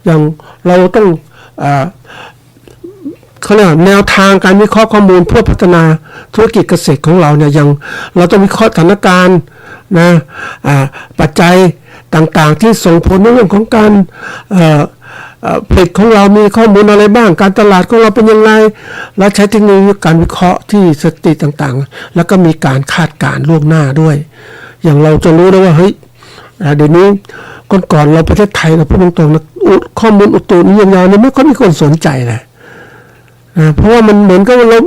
อย่างเราต้องเขาเรียกแนวทางการวิเคราะห์ข้อมูลเพื่อพัฒนาธุรกิจเกษตรของเราเนี่ยอย่างเราต้องวิเคราะห์สถานการณ์นะปัจจัยต่างๆที่ส่งผลในเรื่องของการผลิตของเรามีข้อมูลอะไรบ้างการตลาดของเราเป็นยังไงและใช้เทคโนโลยีการวิเคราะห์ที่สถิติต่างๆแล้วก็มีการคาดการณ์ล่วงหน้าด้วยอย่างเราจะรู้ได้ว่าเฮ้ยเดี๋ยวนี้ก่อนเราประเทศไทยเราพูดตรงๆนะข้อมูลอุตุนิยมยาวเนี่ยไม่ค่อยมีคนสนใจเลยเพราะว่ามันเหมือนกับเรา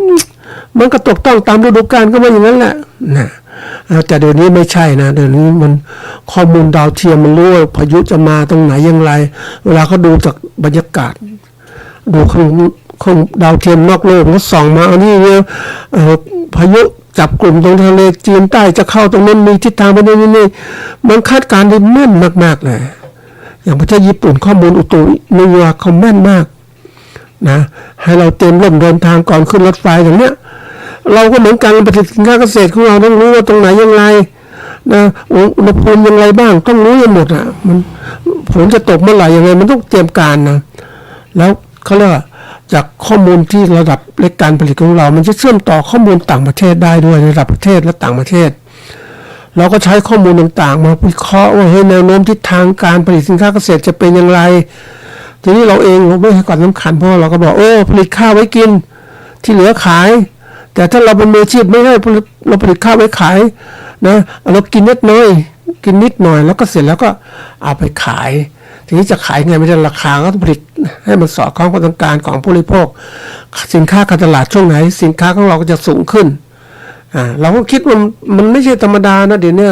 มันก็ตกต้องตามฤดูกาลก็มาอย่างนั้นแหละนะแต่เดี๋ยวนี้ไม่ใช่นะเดี๋ยวนี้มันข้อมูลดาวเทียมมันรู้ว่าพายุจะมาตรงไหนอย่างไรเวลาเขาดูจากบรรยากาศดูของดาวเทียมนอกโลกเขาส่องมาเอานี่เนี่ยพายุจับกลุ่มตรงทะเลจีนใต้จะเข้าตรงนั้นมีทิศทางไปนี่มันคาดการณ์ได้แม่นมากๆเลยอย่างประเทศญี่ปุ่นข้อมูลอุตุนิยมเขาแม่นมากนะให้เราเตรียมร่มเดินทางก่อนขึ้นรถไฟอย่างเนี้ยเราก็เหมือนกันผลิตสินค้าเกษตรของเราต้องรู้ว่าตรงไหนอย่างไรนะอุณหภูมิอย่างไรบ้างต้องรู้หมดมันฝนจะตกเมื่อไหร่ยังไงมันต้องเตรียมการนะแล้วเขาเรียกว่าจากข้อมูลที่ระดับเล็กการผลิตของเรามันจะเชื่อมต่อข้อมูลต่างประเทศได้ด้วยในระดับประเทศและต่างประเทศเราก็ใช้ข้อมูลต่างๆมาวิเคราะห์ว่าเฮ้ยแนวโน้มทิศทางการผลิตสินค้าเกษตรจะเป็นอย่างไรทีนี้เราเองเราไม่ให้ความสำคัญเพราะเราก็บอกผลิตข้าวไว้กินที่เหลือขายแต่ถ้าเราเป็นมืออาชีพไม่ได้เราผลิตข้าวไว้ขายนะเรากินนิดหน่อยแล้วก็เสร็จแล้วก็เอาไปขายทีนี้จะขายไงไม่ได้ราคาก็ต้องผลิตให้มันสอดคล้องกับความต้องการของผู้บริโภคสินค้าการตลาดช่วงไหนสินค้าของเราก็จะสูงขึ้นเราก็คิดว่ามันไม่ใช่ธรรมดานะเดี๋ยวนี้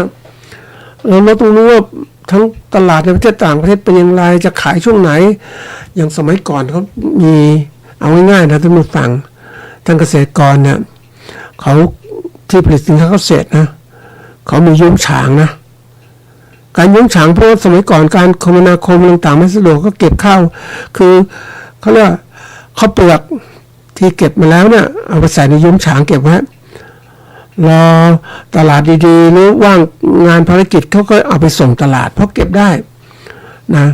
เราต้องรู้ว่าทั้งตลาดในประเทศต่างประเทศเป็นอย่างไรจะขายช่วงไหนอย่างสมัยก่อนเขามีเอาง่ายๆนะท่านผู้ฟังทางเกษตรกรเนี่ยเขาที่ผลิตสินค้าเกษตรนะเขามียุ้งฉางนะการยุ้งฉางเพราะสมัยก่อนการคมนาคมต่างๆไม่สะดวกก็เก็บข้าวคือเขาเรียกข้าวเปลือกที่เก็บมาแล้วเนี่ยเอาไปใส่ในยุ้งฉางเก็บไว้รอตลาดดีๆหรือว่างงานภารกิจเขาก็เอาไปส่งตลาดเพราะเก็บได้นะ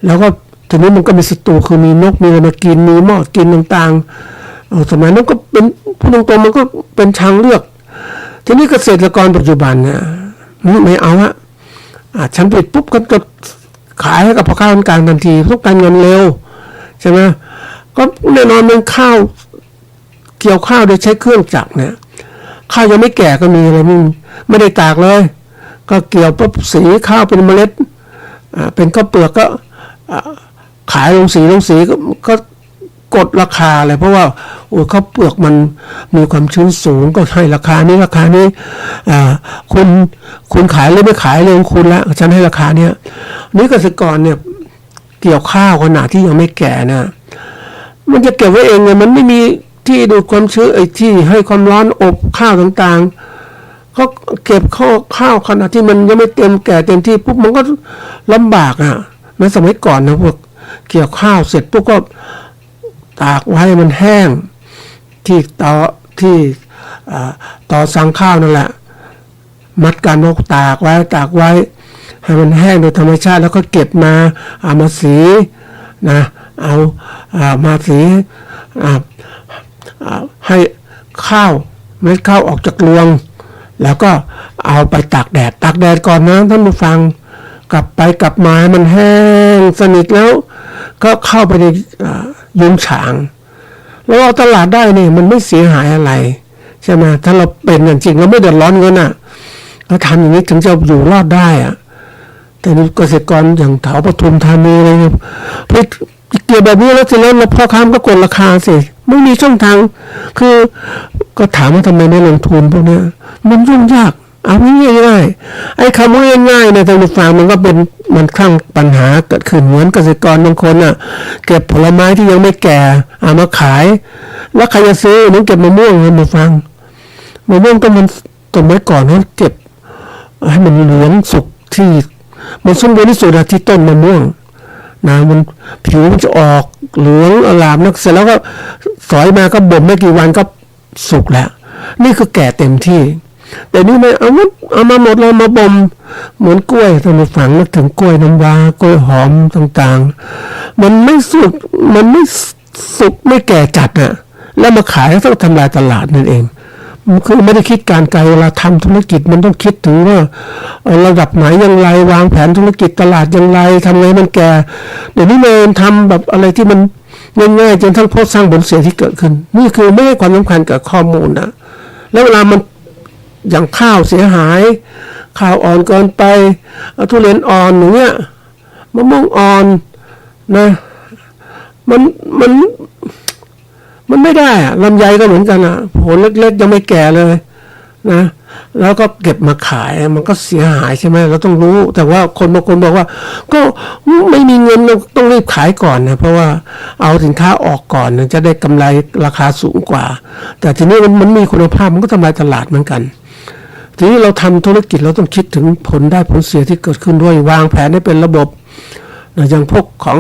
แล้วก็ทีนี้มันก็มีศัตรูคือมีนกมีอะไรมากินมีมอดกินต่างๆสมัยนั้นก็เป็นพูดตรงๆมันก็เป็นทางเลือกทีนี้เกษตรกรปัจจุบันเนี่ยไม่เอาฉันผลิตปุ๊บก็จะขายให้กับพ่อค้าคนกลางทันทีต้องการเงินเร็วใช่ไหมก็แน่นอนมันข้าวเกี่ยวข้าวโดยใช้เครื่องจักรเนี่ยข้าวยังไม่แก่ก็มีอะไรไม่ได้ตากเลยก็เกี่ยวปุ๊บสีข้าวเป็นเมล็ดเป็นข้าวเปลือกก็ขายลงสีก็กดราคาเลยเพราะว่าข้าวเปลือกมันมีความชื้นสูงก็ให้ราคานี้คุณขายหรือไม่ขายเรื่องคุณละฉันให้ราคาเนี้ยนี่เกษตรกรเนี่ยเกี่ยวข้าวขนาดที่ยังไม่แก่นะมันจะเก็บไว้เองไงมันไม่มีที่ดูดความชื้นที่ให้ความร้อนอบข้าวต่างๆก็เก็บข้าวขนาดที่มันยังไม่เต็มแก่เต็มที่ปุ๊บมันก็ลำบากในสมัยก่อนนะพวกเกี่ยวข้าวเสร็จปุ๊บก็ตากไว้มันแห้งที่ต่อสั่งข้าวนั่นแหละ มัดกันแล้วตากไว้ให้มันแห้งโดยธรรมชาติแล้วก็เก็บมาเอามาสีนะเอามาสีให้ข้าวเม็ดข้าวออกจากรวงแล้วก็เอาไปตากแดดก่อนนะท่านผู้ฟังกลับมาให้มันแห้งสนิทแล้วก็เข้าไปในยุ้งฉางแล้วเอาตลาดได้เนี่ยมันไม่เสียหายอะไรใช่ไหมถ้าเราเป็นอย่างจริงเราไม่เดือดร้อนเงินเราทำอย่างนี้ถึงจะอยู่รอดได้แต่นี่เกษตรกรอย่างแถวปทุมธานีอะไรเนี่ยผลิตเกี่ยวแบบนี้แล้วเสร็จแล้วพ่อค้าก็กดราคาสิไม่มีช่องทางคือก็ถามว่าทำไมไม่ลงทุนพวกนี้มันยุ่งยากเอาง่ายๆไอ้คำว่าง่ายๆในทางฟังมันก็เป็นมันสร้างปัญหาเกิดขึ้นเหมือนเกษตรกรบางคนเก็บผลไม้ที่ยังไม่แก่เอามาขายแล้วใครจะซื้อเหมือนเก็บมะม่วงมาฟังมะม่วงก็มันต้นไม้ก่อนเขาเก็บให้มันเหลืองสุกที่มันสมบูรณ์ที่สุดที่ต้นมะม่วงนะมันผิวมันจะออกเหลืองอลามแล้วเสร็จแล้วก็สอยมาก็บ่มไม่กี่วันก็สุกแล้วนี่คือแก่เต็มที่แต่นี่ไม่เอามาหมดเลยมาบ่มเหมือนกล้วยท่านผู้ฟังนึกถึงกล้วยน้ำว้ากล้วยหอมต่างๆมันไม่สุกไม่แก่จัดแล้วมาขายแล้วต้องทำลายตลาดนั่นเองมันคือไม่ได้คิดการไกลเวลาทำธุรกิจมันต้องคิดถึงว่าระดับไหนอย่างไรวางแผนธุรกิจตลาดอย่างไรทำไงมันแก่เดี๋ยวนี้มันทำแบบอะไรที่มันง่ายๆจนทั้งโทษสร้างผลเสียที่เกิดขึ้นนี่คือไม่ให้ความสำคัญกับข้อมูลนะแล้วเวลามันอย่างข้าวเสียหายข้าวอ่อนเกินไปทุเรียนอ่อนอย่างเงี้ยมะม่วงอ่อนนะมันไม่ได้ลำไยก็เหมือนกันผลเล็กๆยังไม่แก่เลยนะแล้วก็เก็บมาขายมันก็เสียหายใช่ไหมเราต้องรู้แต่ว่าคนบางคนบอกว่าก็ไม่มีเงินเราต้องรีบขายก่อนนะเพราะว่าเอาสินค้าออกก่อนจะได้กำไรราคาสูงกว่าแต่ทีนี้มันมีคุณภาพมันก็ทำลายตลาดเหมือนกันทีนี้เราทำธุรกิจเราต้องคิดถึงผลได้ผลเสียที่เกิดขึ้นด้วยวางแผนให้เป็นระบบอย่างพวกของ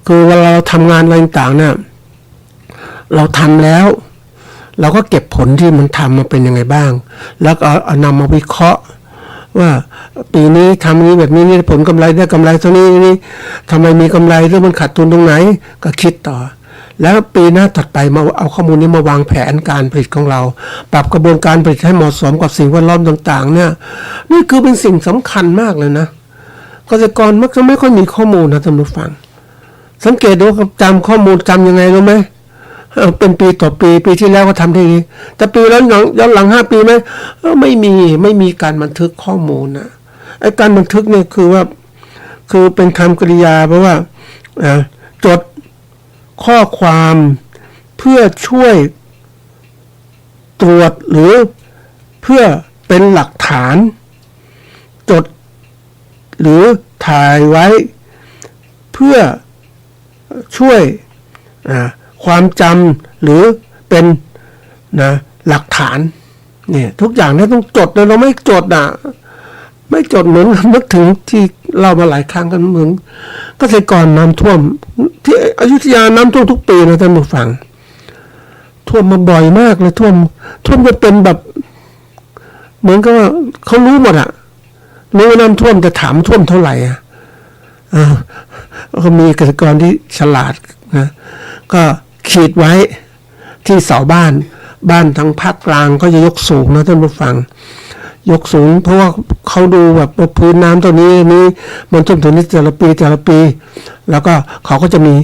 คือเวลาเราทำงานอะไรต่างๆเนี่ยเราทำแล้วเราก็เก็บผลที่มันทำมาเป็นยังไงบ้างแล้วก็เอานำมาวิเคราะห์ว่าปีนี้ทำนี้แบบนี้ผลกำไรได้กำไรเท่านี้นี่ทำไมมีกำไรหรือมันขาดทุนตรงไหนก็คิดต่อแล้วปีหน้าถัดไปมาเอาข้อมูลนี้มาวางแผนการผลิตของเราปรับกระบวนการผลิตให้เหมาะสมกับสิ่งแวดล้อมต่างๆเนี่ยนี่คือเป็นสิ่งสำคัญมากเลยนะเกษตรกรมักจะไม่ค่อยมีข้อมูลนะท่านผู้ฟังสังเกตดูจำข้อมูลจำยังไงรู้ไหมเป็นปีต่อปีที่แล้วก็ทำได้ดีแต่ปีแล้วย้อนหลัง5 ปีไหมไม่มีการบันทึกข้อมูลนะไอ้การบันทึกเนี่ยคือเป็นคำกริยาเพราะว่าจดข้อความเพื่อช่วยตรวจหรือเพื่อเป็นหลักฐานจดหรือถ่ายไว้เพื่อช่วยความจำหรือเป็นหลักฐานเนี่ยทุกอย่างเนี่ยต้องจดเลยเราไม่จดไม่จดเหมือนนึกถึงที่เรามาหลายครั้งกันเหมือนเกษตรกรน้ำท่วมที่อยุธยาน้ำท่วมทุกปีนะท่านผู้ฟังท่วมมาบ่อยมากเลยท่วมก็เป็นแบบเหมือนกับว่าเขารู้หมดรู้น้ำท่วมแต่ถามท่วมเท่าไหร่ก็มีเกษตรกรที่ฉลาดนะก็ขีดไว้ที่เสาบ้านทางภาคกลางก็จะยกสูงนะท่านผู้ฟังยกสูงเพราะว่าเขาดูแบบพื้นน้ำตัวนี้มันท่วมถึงนี้แต่ละปีแล้วก็เขาก็จะมี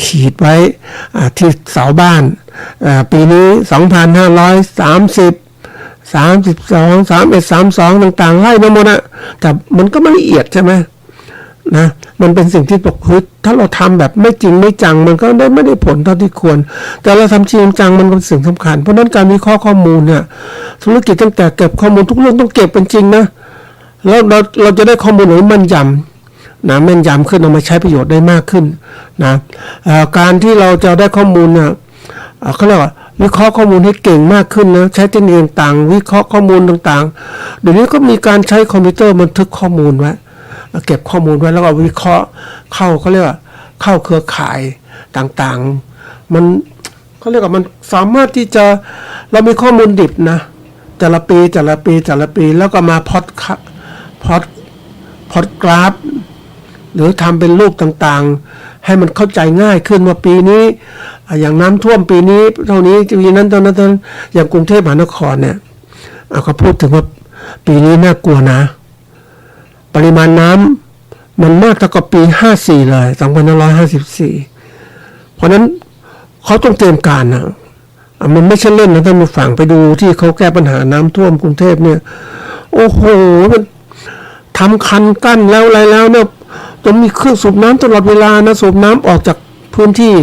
ขีดไว้ที่เสาบ้านปีนี้2530 32 31 32ต่างๆไล่มาหมดแต่มันก็ไม่ละเอียดใช่ไหมนะมันเป็นสิ่งที่ตกพื้นถ้าเราทำแบบไม่จริงไม่จังมันก็ไม่ได้ผลเท่าที่ควรแต่เราทำจริงจังมันเป็นสิ่งสำคัญเพราะนั้นการวิเคราะห์ข้อมูลเนี่ยธุรกิจตั้งแต่เก็บข้อมูลทุกเรื่องต้องเก็บเป็นจริงนะแล้วเราจะได้ข้อมูลที่แม่นยำแม่นยำขึ้นเอามาใช้ประโยชน์ได้มากขึ้นนะการที่เราจะได้ข้อมูลเนี่ยเขาเรียกว่าวิเคราะห์ข้อมูลให้เก่งมากขึ้นนะใช้เทคนิคต่างๆวิเคราะห์ข้อมูลต่างๆเดี๋ยวนี้ก็มีการใช้คอมพิวเตอร์บันทึกข้อมูลไว้เก็บข้อมูลไว้แล้วก็วิเคราะห์เขาเรียกว่าเข้าเครือข่ายต่างๆมันเขาเรียกว่ามันสามารถที่จะเรามีข้อมูลดิบนะ แต่ละปีแล้วก็มาพอดกราฟหรือทำเป็นรูปต่างๆให้มันเข้าใจง่ายขึ้นว่าปีนี้อย่างน้ำท่วมปีนี้เท่านี้ปีนั้นเท่านั้นอย่างกรุงเทพมหานครเนี่ยเขาพูดถึงว่าปีนี้น่ากลัวนะปริมาณน้ำมันมากเท่ากับปี54เลย2554เพราะนั้นเขาต้องเตรียมการนะมันไม่ใช่เล่นนะท่านผู้ฟังไปดูที่เขาแก้ปัญหาน้ำท่วมกรุงเทพเนี่ยโอ้โหมันทำคันกั้นแล้วอะไรแล้วเนี่ยต้องมีเครื่องสูบน้ำตลอดเวลานะสูบน้ำออกจากพื้นที่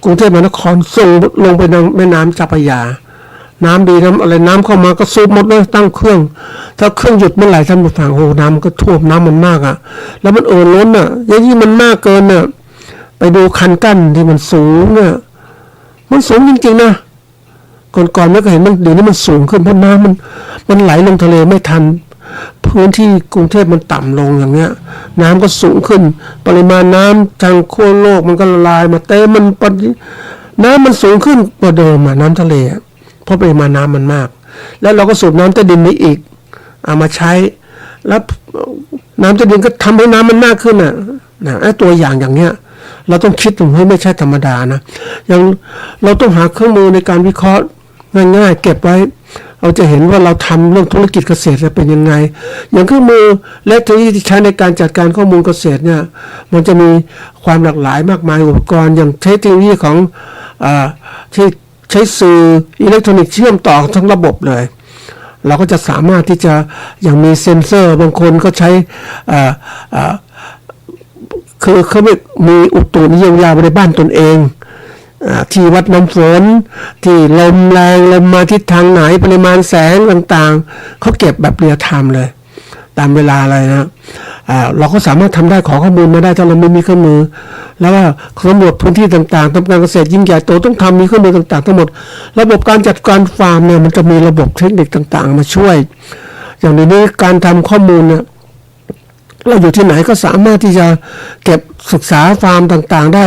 กรุงเทพมหานครส่งลงไปในแม่น้ำเจ้าพระยาน้ำดีน้ำอะไรน้ำเข้ามาก็สูบหมดเลยตั้งเครื่องถ้าเครื่องหยุดเมื่อไหร่ท่านผู้ฟังโอ้น้ำก็ท่วมน้ำมันมากอ่ะแล้วมันล้นอ่ะอย่างนี้มันมากเกินอ่ะไปดูคันกั้นที่มันสูงเนี่ยมันสูงจริงๆนะก่อนไม่เคยเห็นมันเดี๋ยวนี้มันสูงขึ้นเพราะน้ำมันไหลลงทะเลไม่ทันพื้นที่กรุงเทพมันต่ำลงอย่างเงี้ยน้ำก็สูงขึ้นปริมาณน้ำทางขั้วโลกมันก็ละลายมาเต็มน้ำมันสูงขึ้นกว่าเดิมน้ำทะเลเพราะปริมาณน้ำมันมากแล้วเราก็สูบน้ำใต้ดินนี้อีกเอามาใช้แล้วน้ำใต้ดินก็ทำให้น้ำมันมากขึ้นไอ้ตัวอย่างเงี้ยเราต้องคิดถึงให้ไม่ใช่ธรรมดานะอย่างเราต้องหาเครื่องมือในการวิเคราะห์ง่ายๆเก็บไว้เราจะเห็นว่าเราทำเรื่องธุรกิจเกษตรจะเป็นยังไงอย่างเครื่องมือและเทคโนโลยีที่ใช้ในการจัดการข้อมูลเกษตรเนี่ยมันจะมีความหลากหลายมากมายอุปกรณ์อย่างเทคโนโลยีของที่ใช้สื่ออิเล็กทรอนิกส์เชื่อมต่อทั้งระบบเลยเราก็จะสามารถที่จะอย่างมีเซ็นเซอร์บางคนก็ใช้คือเขามีอุตุนิยมวิทยาในบ้านตนเองที่วัดน้ำฝนที่ลมแรงลมมาทิศทางไหนปริมาณแสงต่างๆเขาเก็บแบบเรียลไทม์เลยตามเวลาอะไรนะเราก็สามารถทำได้ขอข้อมูลมาได้ถ้าเราไม่มีเครื่องมือแล้วว่าสำรวจพื้นที่ต่างๆทำการเกษตรยิ่งใหญ่โตต้องทำมีเครื่องมือต่างๆทั้งหมดระบบการจัดการฟาร์มเนี่ยมันจะมีระบบเทคนิคต่างๆมาช่วยอย่างนี้การทำข้อมูลเนี่ยเราอยู่ที่ไหนก็สามารถที่จะเก็บศึกษาฟาร์มต่างๆได้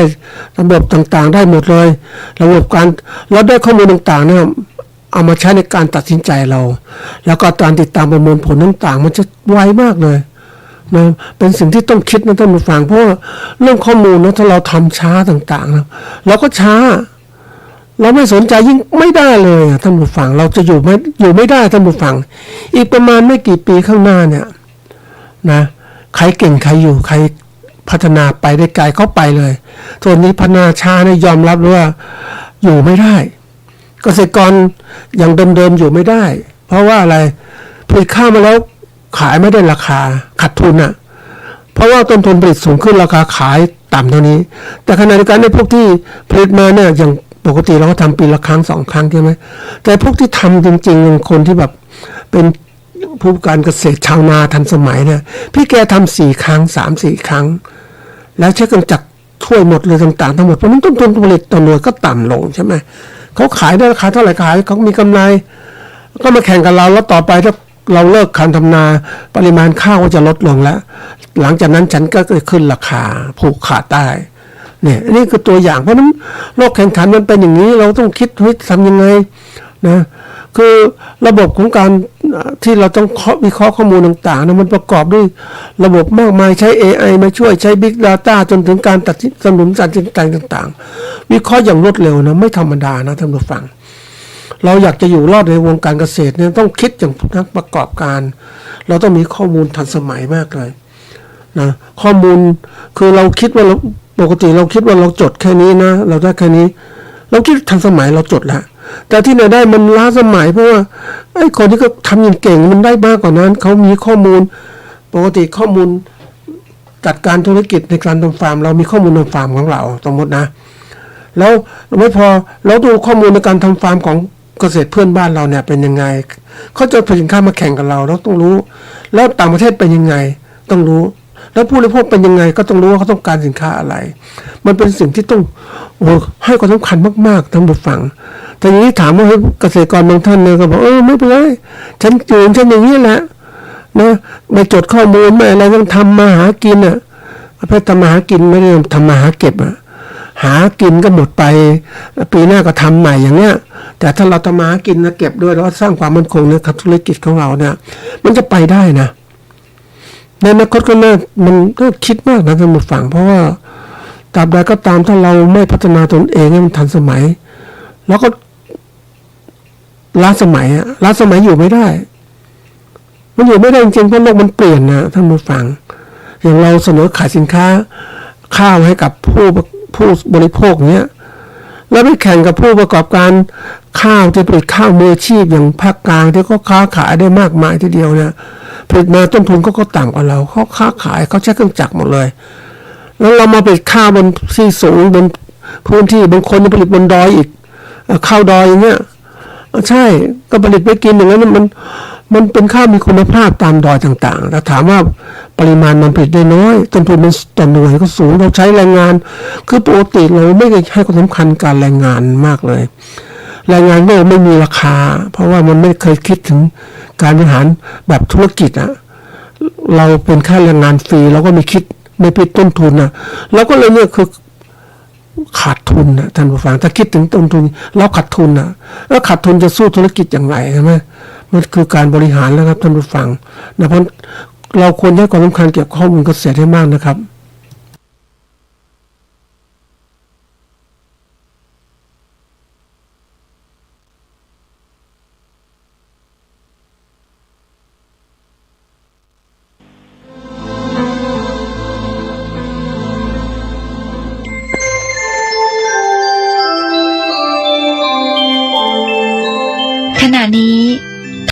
ระบบต่างๆได้หมดเลยระบบการเราได้ข้อมูลต่างๆเนี่ยเอามาใช้ในการตัดสินใจเราแล้วก็การติดตามประเมินผลต่างๆมันจะไวมากเลยนะเป็นสิ่งที่ต้องคิดนะท่านผู้ฟังเพราะเรื่องข้อมูลนะถ้าเราทำช้าต่างๆนะเราก็ช้าเราไม่สนใจยิ่งไม่ได้เลยท่านผู้ฟังเราจะอยู่ไม่ได้ท่านผู้ฟังอีกประมาณไม่กี่ปีข้างหน้าเนี่ยนะใครเก่งใครอยู่ใครพัฒนาไปได้ไกลเข้าไปเลยส่วนนี้พัฒนาช้าเนี่ยยอมรับว่าอยู่ไม่ได้เกษตรกรอย่างเดิมๆอยู่ไม่ได้เพราะว่าอะไรผลิตข้าวมาแล้วขายไม่ได้ราคาขาดทุนเพราะว่าต้นทุนผลิตสูงขึ้นราคาขายต่ำเท่านี้แต่ขณะเดียวกันในพวกที่ผลิตมาเนี่ยอย่างปกติเราก็ทำปีละครั้ง2ครั้งใช่ไหมแต่พวกที่ทำจริงๆอย่างคนที่แบบเป็นผู้การเกษตรชาวนาทันสมัยเนี่ยพี่แกทำ4 ครั้ง 3-4 ครั้งแล้วใช้เครื่องจักรช่วยหมดเลยต่างๆทั้งหมดเพราะนั้นต้นทุนผลิตต่อหน่วยก็ต่ำลงใช่ไหมเขาขายได้ราคาเท่าไหร่ขายเขามีกำไรก็มาแข่งกับเราแล้วต่อไปถ้าเราเลิกการทำนาปริมาณข้าวก็จะลดลงแล้วหลังจากนั้นฉันก็ขึ้นราคาผูกขาดได้เนี่ยนี่คือตัวอย่างเพราะนั้นโลกแข่งขันมันเป็นอย่างนี้เราต้องคิดทำยังไงนะคือระบบของการที่เราต้องวิเคราะห์ข้อมูลต่างๆนะมันประกอบด้วยระบบมากมายใช้ AI มาช่วยใช้ Big Data จนถึงการตัดสินสนุนการตัดสินใจต่างๆวิเคราะห์อย่างรวดเร็วนะไม่ธรรมดานะท่านผู้ฟังเราอยากจะอยู่รอดในวงการเกษตรเนี่ยต้องคิดอย่างนักประกอบการเราต้องมีข้อมูลทันสมัยมากเลยนะข้อมูลคือเราคิดว่าปกติเราคิดว่าเราจดแค่นี้นะเราได้แค่นี้เราคิดทันสมัยเราจดแล้วแต่ที่ไหนได้มันล้าสมัยเพราะว่าไอ้คนที่ก็ทำอย่างเก่งมันได้มากกว่านั้นเขามีข้อมูลปกติข้อมูลจัดการธุรกิจในการทำฟาร์มเรามีข้อมูลทำฟาร์มของเราสมมตินะแล้วไม่พอเราดูข้อมูลในการทำฟาร์มของเกษตรเพื่อนบ้านเราเนี่ยเป็นยังไงเขาจะผลิตสินค้ามาแข่งกับเราต้องรู้แล้วต่างประเทศเป็นยังไงต้องรู้แล้วผู้บริโภคเป็นยังไงก็ต้องรู้ว่าเขาต้องการสินค้าอะไรมันเป็นสิ่งที่ต้องให้ความสำคัญมากๆท่านผู้ฟังแต่อย่างนี้ถามว่าเกษตรกรบางท่านเนี่ยก็บอกไม่เป็นไรฉันอย่างนี้แหละนะไม่จดข้อมูลไม่อะไรต้องทำมาหากินเพื่อทำมาหากินไม่ได้ทำมาหาเก็บ หากินก็หมดไปปีหน้าก็ทำใหม่อย่างเนี้ยแต่ถ้าเราทำมาหากินนะเก็บด้วยแล้วสร้างความมั่นคงในธุรกิจของเราเนี่ยมันจะไปได้นะในอนาคตก็น่ามันก็คิดมากนะท่านผู้ฟังเพราะว่าตราบใดก็ตามถ้าเราไม่พัฒนาตนเองให้มันทันสมัยแล้วก็ล้าสมัยอยู่ไม่ได้มันอยู่ไม่ได้จริงๆเพราะโลกมันเปลี่ยนนะท่านผู้ฟังอย่างเราเสนอขายสินค้าข้าวให้กับผู้บริโภคเนี้ยแล้วไปแข่งกับผู้ประกอบการข้าวที่ผลิตข้าวมืออาชีพอย่างภาคกลางที่เขาค้าขายได้มากมายทีเดียวเนี่ยผลิตมาต้นทุนก็ต่ำกว่าเราเขาค้าขายเขาใช้เครื่องจักรหมดเลยแล้วเรามาผลิตข้าวบนที่สูงบนพื้นที่บางคนยังผลิตบนดอยอีกข้าวดอยอย่างเงี้ยใช่ก็ผลิตไปกินอย่างนั้นมันเป็นข้าวมีคุณภาพตามดอยต่างๆแต่ถามว่าปริมาณมันผลิตได้น้อยต้นทุนมันต่อหน่วยก็สูงเราใช้แรงงานคือปกติเราไม่ได้ให้ความสำคัญการแรงงานมากเลยแรงงานก็ไม่มีราคาเพราะว่ามันไม่เคยคิดถึงการบริหารแบบธุรกิจอะเราเป็นค่าแรงงานฟรีเราก็ไม่คิดไม่พิจต้นทุนนะเราก็เลยเนี่ยคือขาดทุนนะท่านผู้ฟังถ้าคิดถึงต้นทุนเราขาดทุนนะแล้วขาดทุนจะสู้ธุรกิจอย่างไรใช่ไหมมันคือการบริหารแล้วครับท่านผู้ฟังนะเพราะเราควรให้ความสำคัญเกี่ยวกับข้อมูลเกษตรให้มากนะครับ